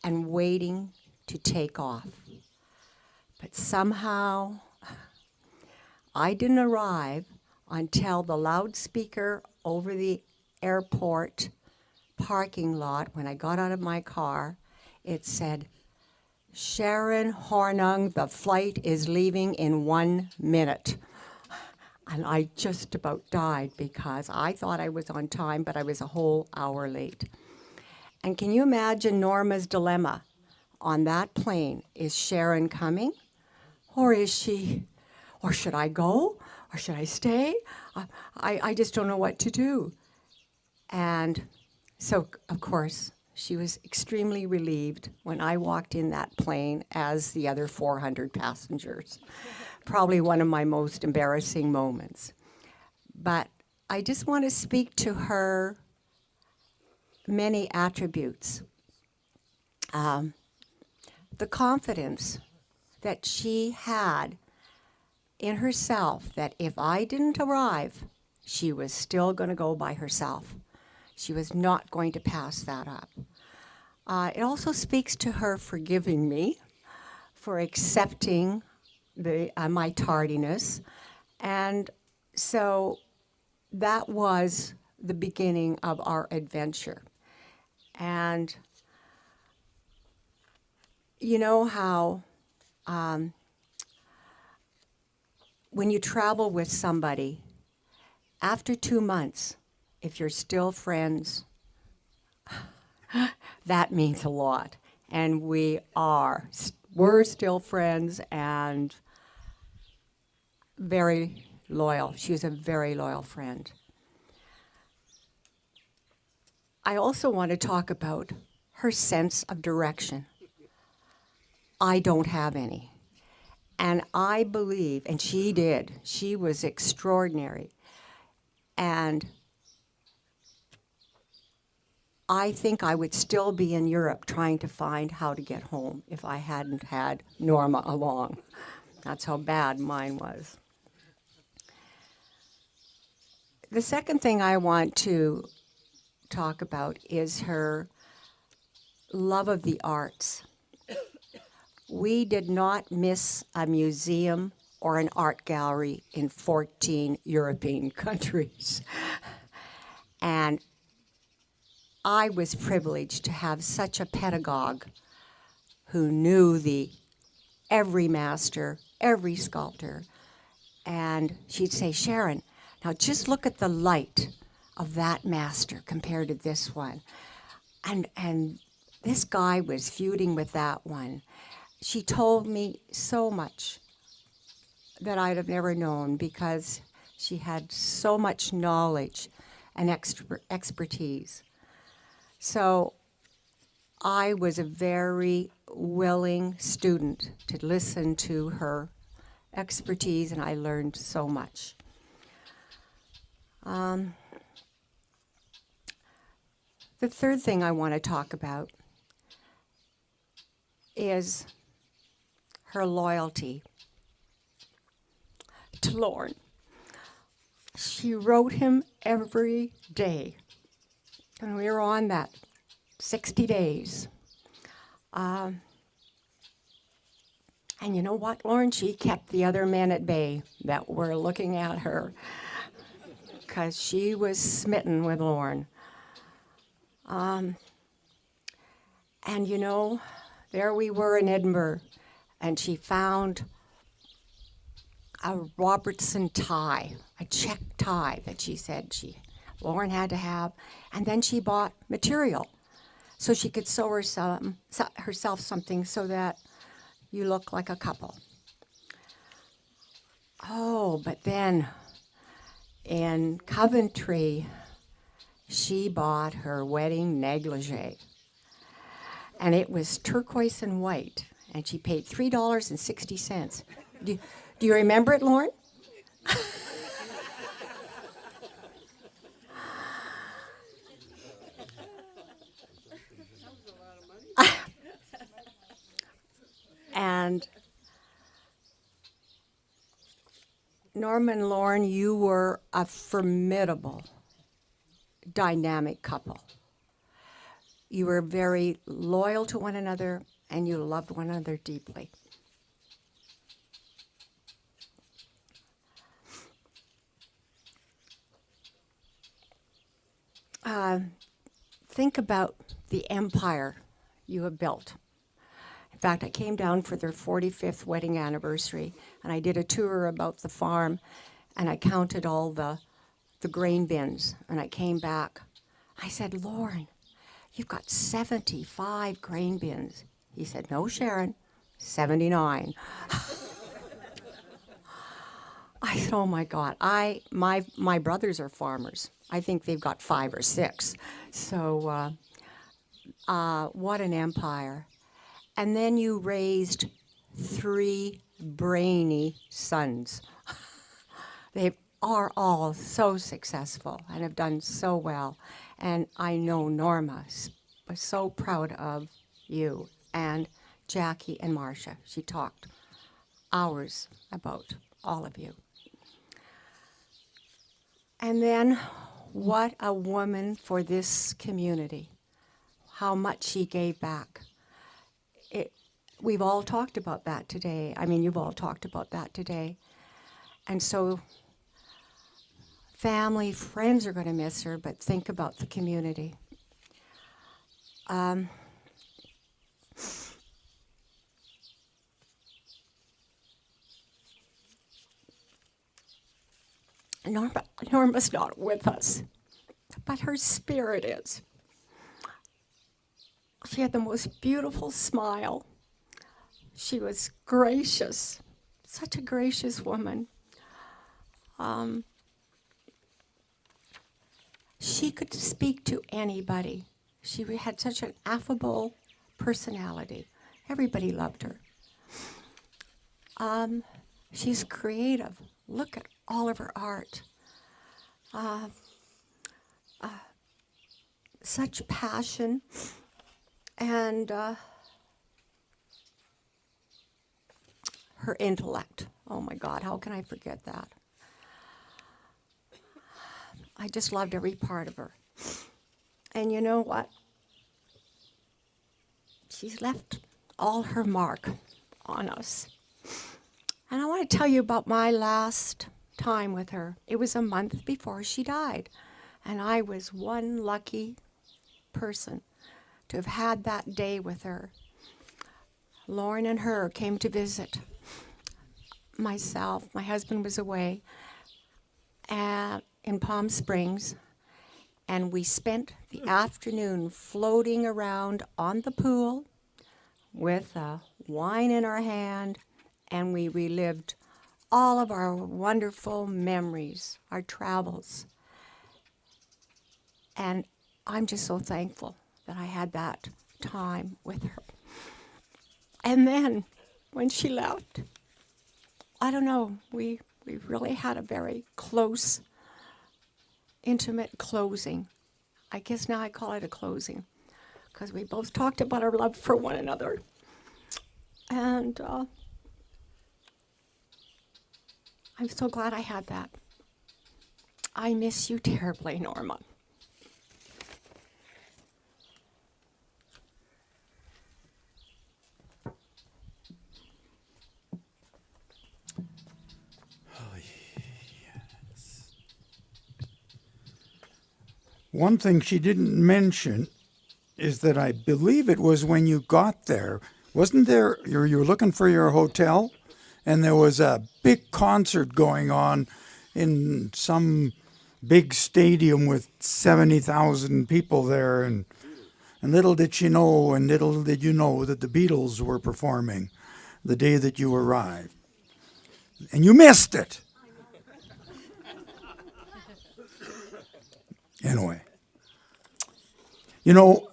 and waiting to take off. But somehow I didn't arrive until the loudspeaker over the airport parking lot, when I got out of my car, it said, "Sharon Hornung, the flight is leaving in 1 minute." And I just about died because I thought I was on time, but I was a whole hour late. And can you imagine Norma's dilemma on that plane? Is Sharon coming? Or is she, or should I go? Or should I stay? I just don't know what to do. And so, of course, she was extremely relieved when I walked in that plane as the other 400 passengers. Probably one of my most embarrassing moments. But I just want to speak to her many attributes. The confidence that she had in herself, that if I didn't arrive, she was still going to go by herself. She was not going to pass that up. It also speaks to her forgiving me for accepting my tardiness. And so that was the beginning of our adventure. And you know how when you travel with somebody, after 2 months, if you're still friends, that means a lot. And we're still friends and very loyal. She was a very loyal friend. I also want to talk about her sense of direction. I don't have any. And I believe, and she did, she was extraordinary. And I think I would still be in Europe trying to find how to get home if I hadn't had Norma along. That's how bad mine was. The second thing I want to talk about is her love of the arts. We did not miss a museum or an art gallery in 14 European countries. And I was privileged to have such a pedagogue who knew every master, every sculptor. And she'd say, "Sharon, now just look at the light of that master compared to this one. And this guy was feuding with that one." She told me so much that I'd have never known because she had so much knowledge and expertise. So I was a very willing student to listen to her expertise, and I learned so much. The third thing I want to talk about is her loyalty to Lorne. She wrote him every day, and we were on that 60 days. And you know what, Lorne? She kept the other men at bay that were looking at her because she was smitten with Lorne. And you know, there we were in Edinburgh, and she found a Robertson tie, a check tie that she said Lorne had to have, and then she bought material so she could sew herself something so that you look like a couple. Oh, but then in Coventry, she bought her wedding negligee, and it was turquoise and white, and she paid $3.60. Do you remember it, Lorne? And Norma and Lorne, you were a formidable, dynamic couple. you were very loyal to one another, and you loved one another deeply. Think about the empire you have built. In fact, I came down for their 45th wedding anniversary, and I did a tour about the farm, and I counted all the grain bins, and I came back. I said, Lauren, you've got 75 grain bins. He said, no, Sharon, 79. I said, oh my God, my brothers are farmers. I think they've got 5 or 6. So what an empire. And then you raised 3 brainy sons. They are all so successful and have done so well. And I know Norma was so proud of you and Jackie and Marcia. She talked hours about all of you. And then what a woman for this community. How much she gave back. We've all talked about that today. I mean, you've all talked about that today. And so family, friends are going to miss her, but think about the community. Norma's not with us, but her spirit is. She had the most beautiful smile. She was gracious, such a gracious woman. She could speak to anybody. She had such an affable personality. Everybody loved her. She's creative. Look at all of her art. Such passion and her intellect. Oh my God, how can I forget that? I just loved every part of her. And you know what? She's left all her mark on us. And I want to tell you about my last time with her. It was a month before she died. And I was one lucky person to have had that day with her. Lauren and her came to visit. Myself, my husband was away in Palm Springs, and we spent the afternoon floating around on the pool with wine in our hand, and we relived all of our wonderful memories, our travels. And I'm just so thankful that I had that time with her. And then when she left, I don't know, we really had a very close, intimate closing. I guess now I call it a closing, because we both talked about our love for one another. And I'm so glad I had that. I miss you terribly, Norma. One thing she didn't mention is that I believe it was when you got there, wasn't there, you were looking for your hotel, and there was a big concert going on in some big stadium with 70,000 people there, and little did she know, and little did you know that the Beatles were performing the day that you arrived. And you missed it. Anyway, you know,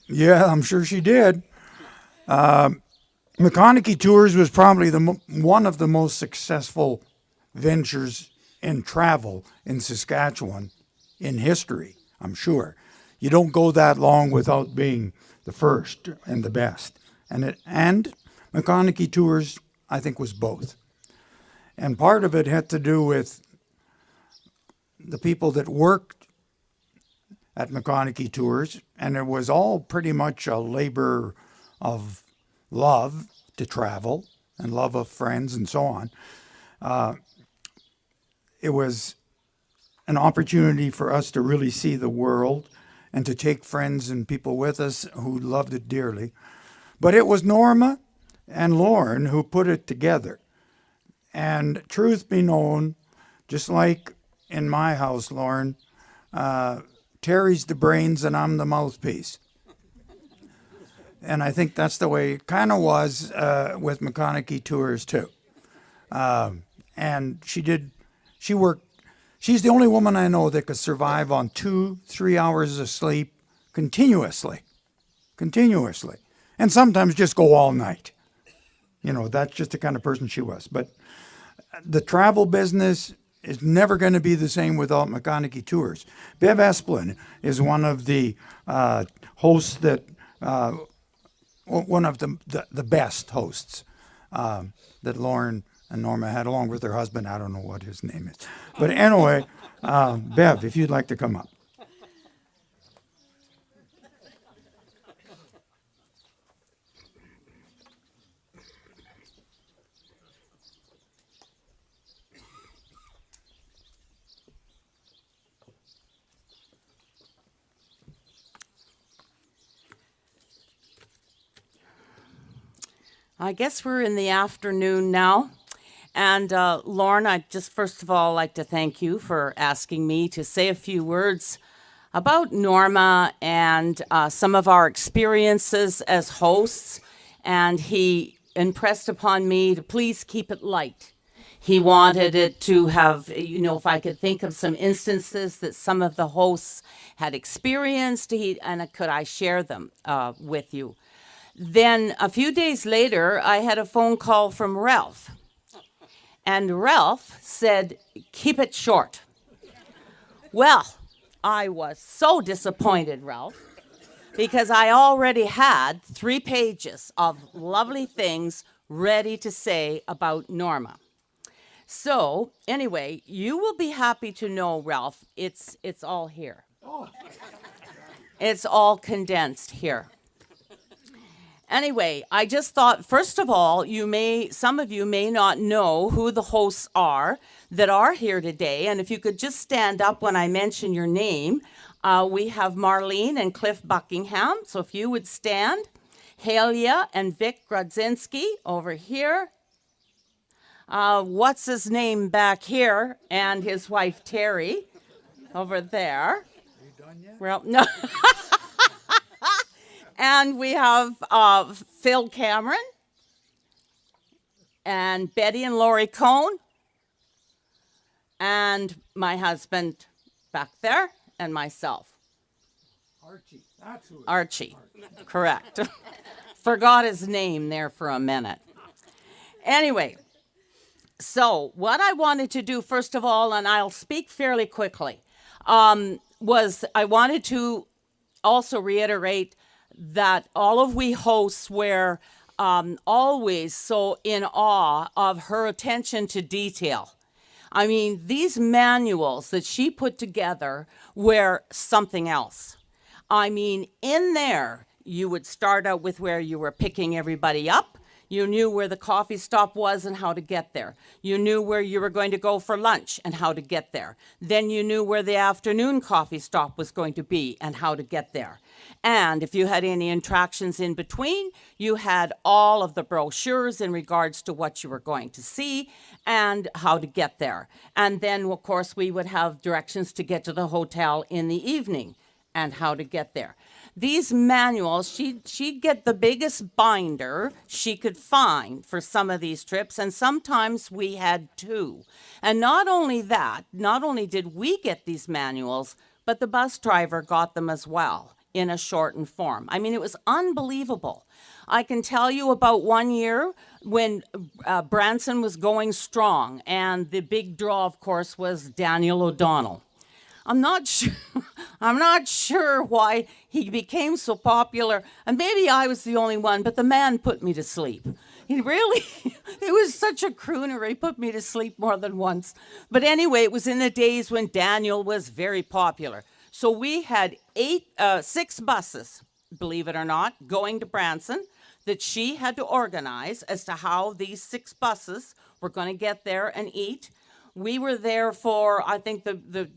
yeah, I'm sure she did. McConaghy Tours was probably one of the most successful ventures in travel in Saskatchewan in history, I'm sure. You don't go that long without being the first and the best. And McConaghy Tours, I think, was both. And part of it had to do with the people that worked at McConaghy Tours, and it was all pretty much a labor of love to travel and love of friends and so on. It was an opportunity for us to really see the world and to take friends and people with us who loved it dearly. But it was Norma and Lauren who put it together. And truth be known, just like in my house, Lauren, Terry's the brains and I'm the mouthpiece. And I think that's the way it kind of was with McConaghy Tours too. And she worked, she's the only woman I know that could survive on 2-3 hours of sleep continuously. And sometimes just go all night. You know, that's just the kind of person she was. But the travel business is never going to be the same without McConaghy Tours. Bev Esplin is one of the hosts that, one of the best hosts that Lauren and Norma had, along with her husband. I don't know what his name is. But anyway, Bev, if you'd like to come up. I guess we're in the afternoon now. And Lauren, I'd just first of all like to thank you for asking me to say a few words about Norma and some of our experiences as hosts. And he impressed upon me to please keep it light. He wanted it to have, you know, if I could think of some instances that some of the hosts had experienced, and could I share them with you. Then a few days later, I had a phone call from Ralph. And Ralph said, keep it short. Well, I was so disappointed, Ralph, because I already had 3 pages of lovely things ready to say about Norma. So anyway, you will be happy to know, Ralph, it's all here. It's all condensed here. Anyway, I just thought, first of all, some of you may not know who the hosts are that are here today. And if you could just stand up when I mention your name. We have Marlene and Cliff Buckingham. So if you would stand. Halia and Vic Grodzinski over here. What's his name back here? And his wife, Terry, over there. Are you done yet? Well, no. And we have Phil Cameron and Betty and Lori Cohn and my husband back there and myself. Archie. That's who Archie, correct. Forgot his name there for a minute. Anyway, so what I wanted to do, first of all, and I'll speak fairly quickly, was I wanted to also reiterate that all of we hosts were always so in awe of her attention to detail. I mean, these manuals that she put together were something else. I mean, in there, you would start out with where you were picking everybody up. You knew where the coffee stop was and how to get there. You knew where you were going to go for lunch and how to get there. Then you knew where the afternoon coffee stop was going to be and how to get there. And if you had any attractions in between, you had all of the brochures in regards to what you were going to see and how to get there. And then, of course, we would have directions to get to the hotel in the evening and how to get there. These manuals, she'd get the biggest binder she could find for some of these trips, and sometimes we had 2. And not only that, not only did we get these manuals, but the bus driver got them as well in a shortened form. I mean, it was unbelievable. I can tell you about one year when Branson was going strong, and the big draw, of course, was Daniel O'Donnell. I'm not sure why he became so popular, and maybe I was the only one, but the man put me to sleep. He really, it was such a crooner. He put me to sleep more than once. But anyway, it was in the days when Daniel was very popular. So we had 6 buses, believe it or not, going to Branson that she had to organize as to how these 6 buses were going to get there and eat. We were there for, I think the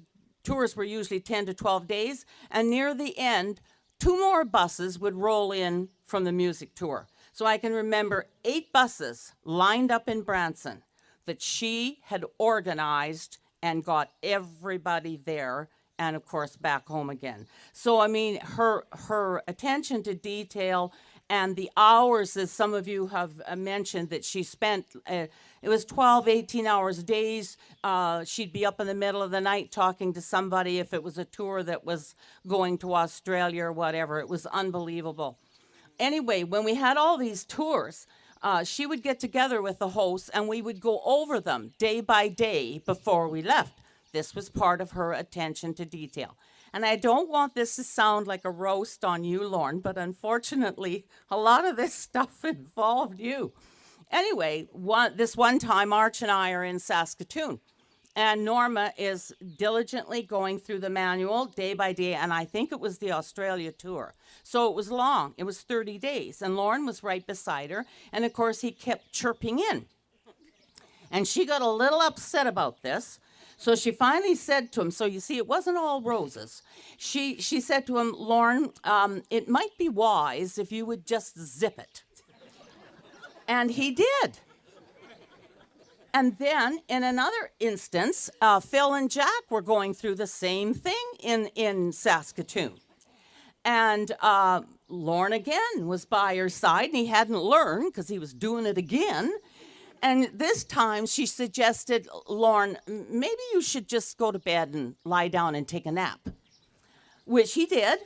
tours were usually 10 to 12 days, and near the end, 2 more buses would roll in from the music tour. So I can remember 8 buses lined up in Branson that she had organized and got everybody there, and of course back home again. So I mean, her attention to detail and the hours, as some of you have mentioned, that she spent, it was 12, 18 hours days. She'd be up in the middle of the night talking to somebody if it was a tour that was going to Australia or whatever. It was unbelievable. Anyway, when we had all these tours, she would get together with the hosts and we would go over them day by day before we left. This was part of her attention to detail. And I don't want this to sound like a roast on you, Lorne, but unfortunately, a lot of this stuff involved you. Anyway, this one time, Arch and I are in Saskatoon, and Norma is diligently going through the manual day by day, and I think it was the Australia tour. So it was long. It was 30 days, and Lorne was right beside her, and of course, he kept chirping in. And she got a little upset about this. So she finally said to him, so you see, it wasn't all roses. She said to him, Lorne, it might be wise if you would just zip it. And he did. And then in another instance, Phil and Jack were going through the same thing in Saskatoon. And Lorne again was by her side, and he hadn't learned because he was doing it again. And this time she suggested, Lorne, maybe you should just go to bed and lie down and take a nap, which he did.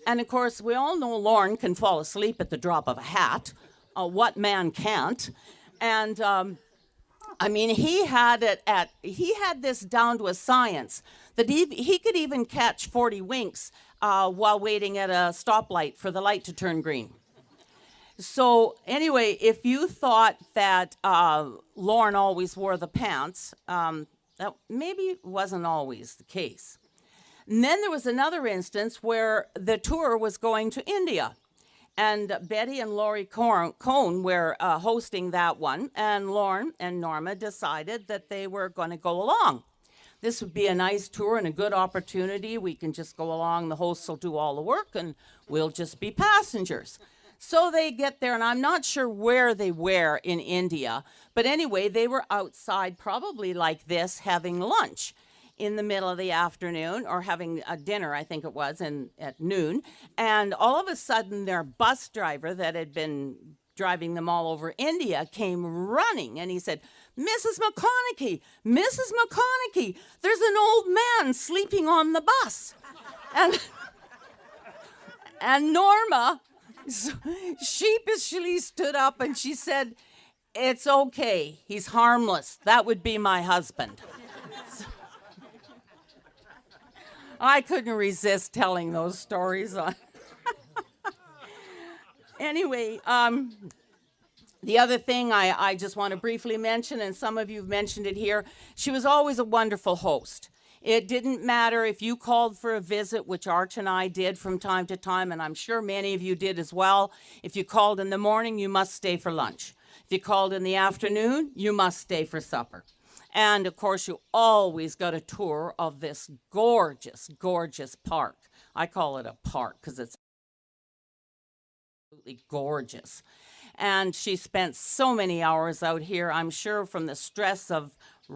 And of course, we all know Lorne can fall asleep at the drop of a hat. What man can't? And I mean, he had this down to a science that he could even catch 40 winks while waiting at a stoplight for the light to turn green. So anyway, if you thought that Lorne always wore the pants, that maybe wasn't always the case. And then there was another instance where the tour was going to India. And Betty and Laurie Cohn were hosting that one. And Lorne and Norma decided that they were going to go along. This would be a nice tour and a good opportunity. We can just go along. The hosts will do all the work, and we'll just be passengers. So they get there, and I'm not sure where they were in India, but anyway, they were outside probably like this having lunch in the middle of the afternoon, or having a dinner, I think it was, at noon. And all of a sudden, their bus driver that had been driving them all over India came running, and he said, Mrs. McConaghy, there's an old man sleeping on the bus. And Norma sheepishly stood up and she said, it's okay, he's harmless. That would be my husband. So, I couldn't resist telling those stories. Anyway, the other thing I just want to briefly mention, and some of you have mentioned it here, she was always a wonderful host. It didn't matter if you called for a visit, which Arch and I did from time to time, and I'm sure many of you did as well. If you called in the morning, you must stay for lunch. If you called in the afternoon, you must stay for supper. And of course, you always got a tour of this gorgeous, gorgeous park. I call it a park because it's absolutely gorgeous. And she spent so many hours out here, I'm sure, from the stress of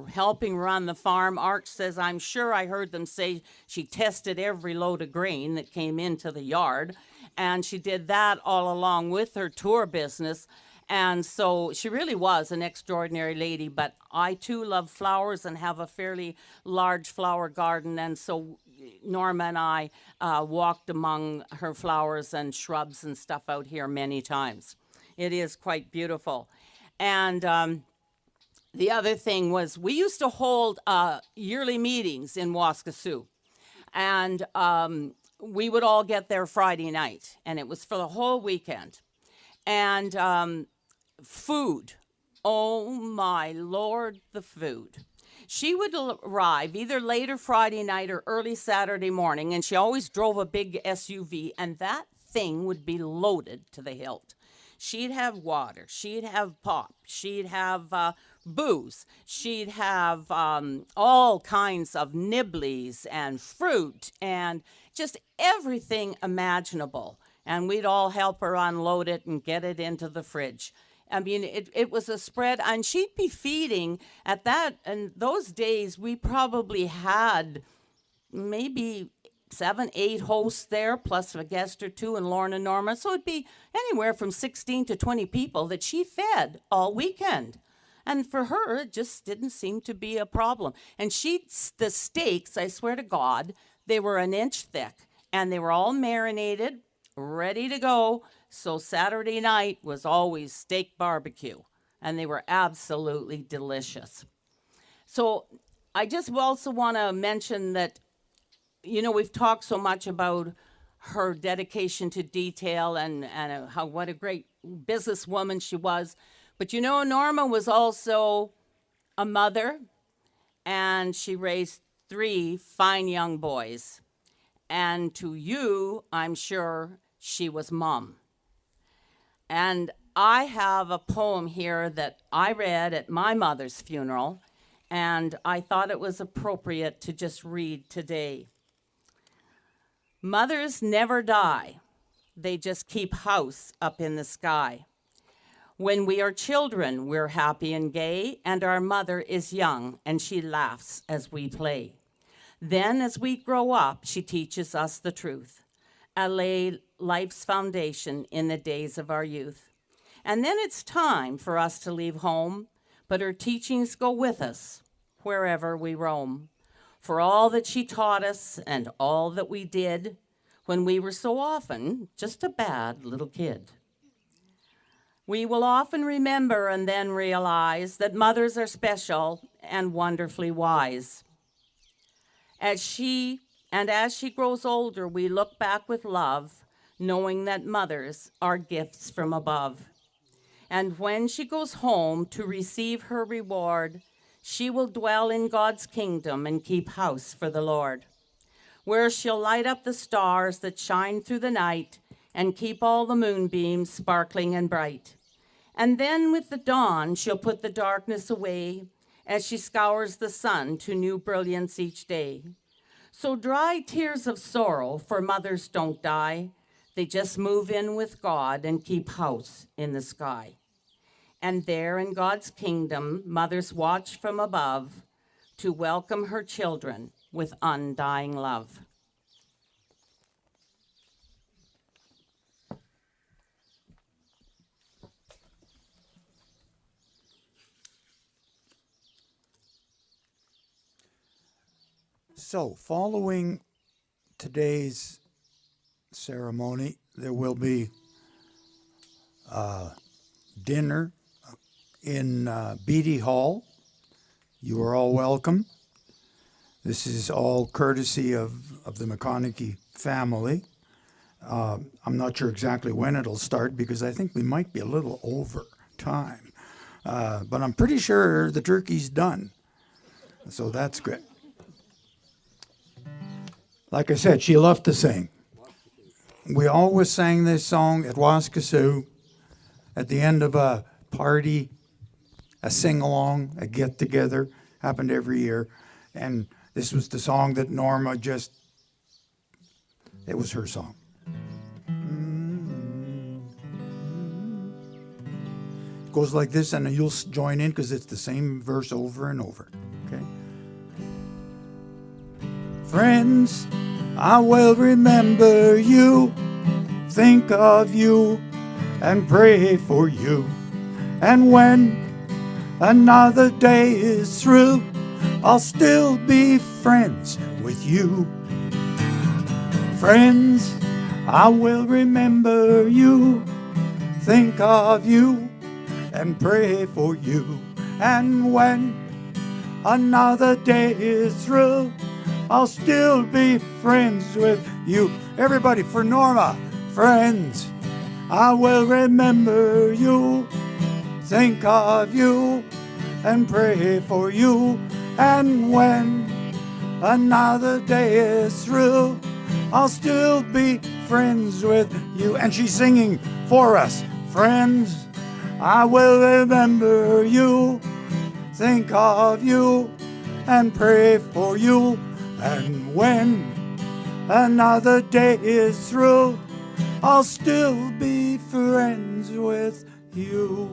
helping run the farm. Arch says, I'm sure I heard them say she tested every load of grain that came into the yard. And she did that all along with her tour business. And so she really was an extraordinary lady. But I, too, love flowers and have a fairly large flower garden. And so Norma and I walked among her flowers and shrubs and stuff out here many times. It is quite beautiful. And the other thing was we used to hold yearly meetings in Waskesiu. And we would all get there Friday night. And it was for the whole weekend. And food. Oh, my Lord, the food. She would arrive either later Friday night or early Saturday morning, and she always drove a big SUV, and that thing would be loaded to the hilt. She'd have water, she'd have pop, she'd have booze, she'd have all kinds of nibblies and fruit and just everything imaginable. And we'd all help her unload it and get it into the fridge. I mean, it was a spread, and she'd be feeding at that. And those days, we probably had maybe 7, 8 hosts there, plus a guest or two, and Lauren and Norma. So it'd be anywhere from 16 to 20 people that she fed all weekend. And for her, it just didn't seem to be a problem. And the steaks, I swear to God, they were an inch thick, and they were all marinated, ready to go. So Saturday night was always steak barbecue, and they were absolutely delicious. So I just also want to mention that, you know, we've talked so much about her dedication to detail and how what a great businesswoman she was. But you know, Norma was also a mother, and she raised 3 fine young boys. And to you, I'm sure she was mom. And I have a poem here that I read at my mother's funeral, and I thought it was appropriate to just read today. Mothers never die. They just keep house up in the sky. When we are children, we're happy and gay, and our mother is young, and she laughs as we play. Then, as we grow up, she teaches us the truth, lay life's foundation in the days of our youth. And then it's time for us to leave home, but her teachings go with us wherever we roam. For all that she taught us and all that we did when we were so often just a bad little kid. We will often remember and then realize that mothers are special and wonderfully wise. As she grows older, we look back with love, knowing that mothers are gifts from above. And when she goes home to receive her reward, she will dwell in God's kingdom and keep house for the Lord, where she'll light up the stars that shine through the night and keep all the moonbeams sparkling and bright. And then with the dawn, she'll put the darkness away as she scours the sun to new brilliance each day. So dry tears of sorrow, for mothers don't die. They just move in with God and keep house in the sky. And there in God's kingdom, mothers watch from above to welcome her children with undying love. So, following today's ceremony, there will be dinner in Beatty Hall. You are all welcome. This is all courtesy of the McConaghy family. I'm not sure exactly when it'll start because I think we might be a little over time. But I'm pretty sure the turkey's done. So that's good. Like I said, she loved to sing. We always sang this song at Waskasoo at the end of a party, a sing-along, a get-together, happened every year. And this was the song that Norma it was her song. It goes like this, and you'll join in because it's the same verse over and over, okay? Friends, I will remember you, think of you, and pray for you. And when another day is through, I'll still be friends with you. Friends, I will remember you, think of you, and pray for you. And when another day is through, I'll still be friends with you. Everybody, for Norma. Friends, I will remember you, think of you, and pray for you. And when another day is through, I'll still be friends with you. And she's singing for us. Friends, I will remember you, think of you, and pray for you. And when another day is through, I'll still be friends with you.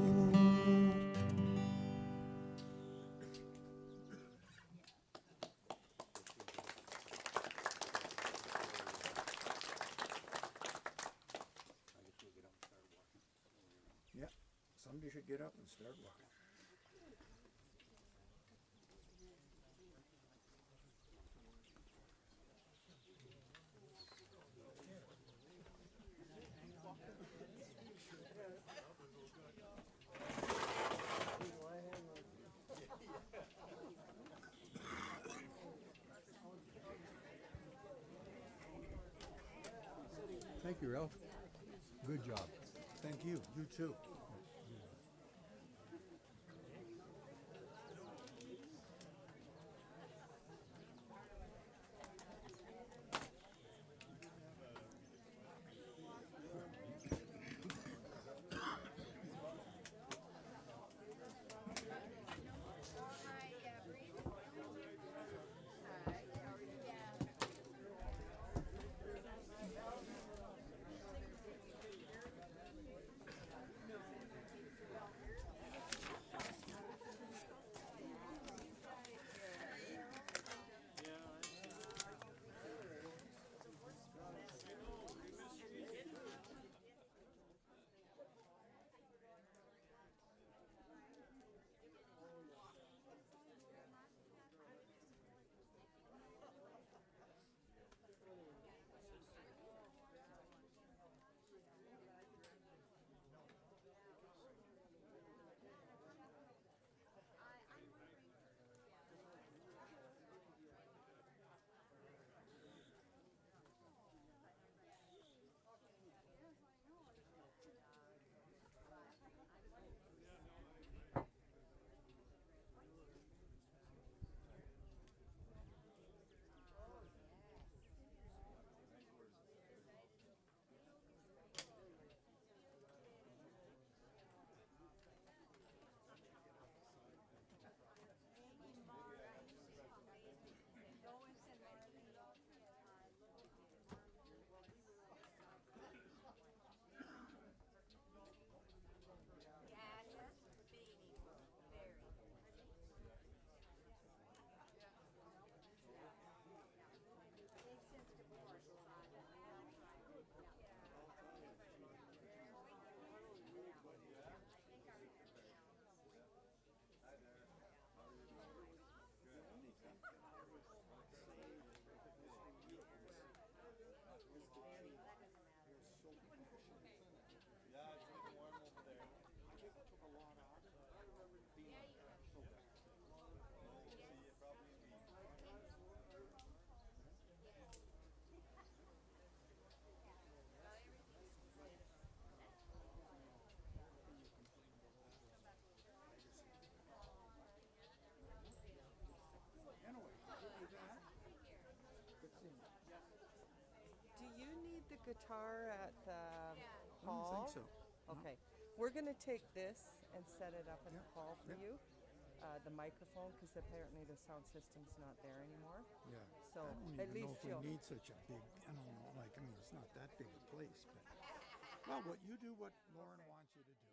Yeah, somebody should get up and start walking. Thank you, Ralph. Good job. Thank you. You too. Do you need the guitar at the hall? I don't think so. No. Okay. We're going to take this and set it up in the hall for you. The microphone, because apparently the sound system's not there anymore. Yeah. So I don't at even know least if we need such a big, I don't know, like, I mean, it's not that big a place, but, well, what you do what Lauren wants you to do.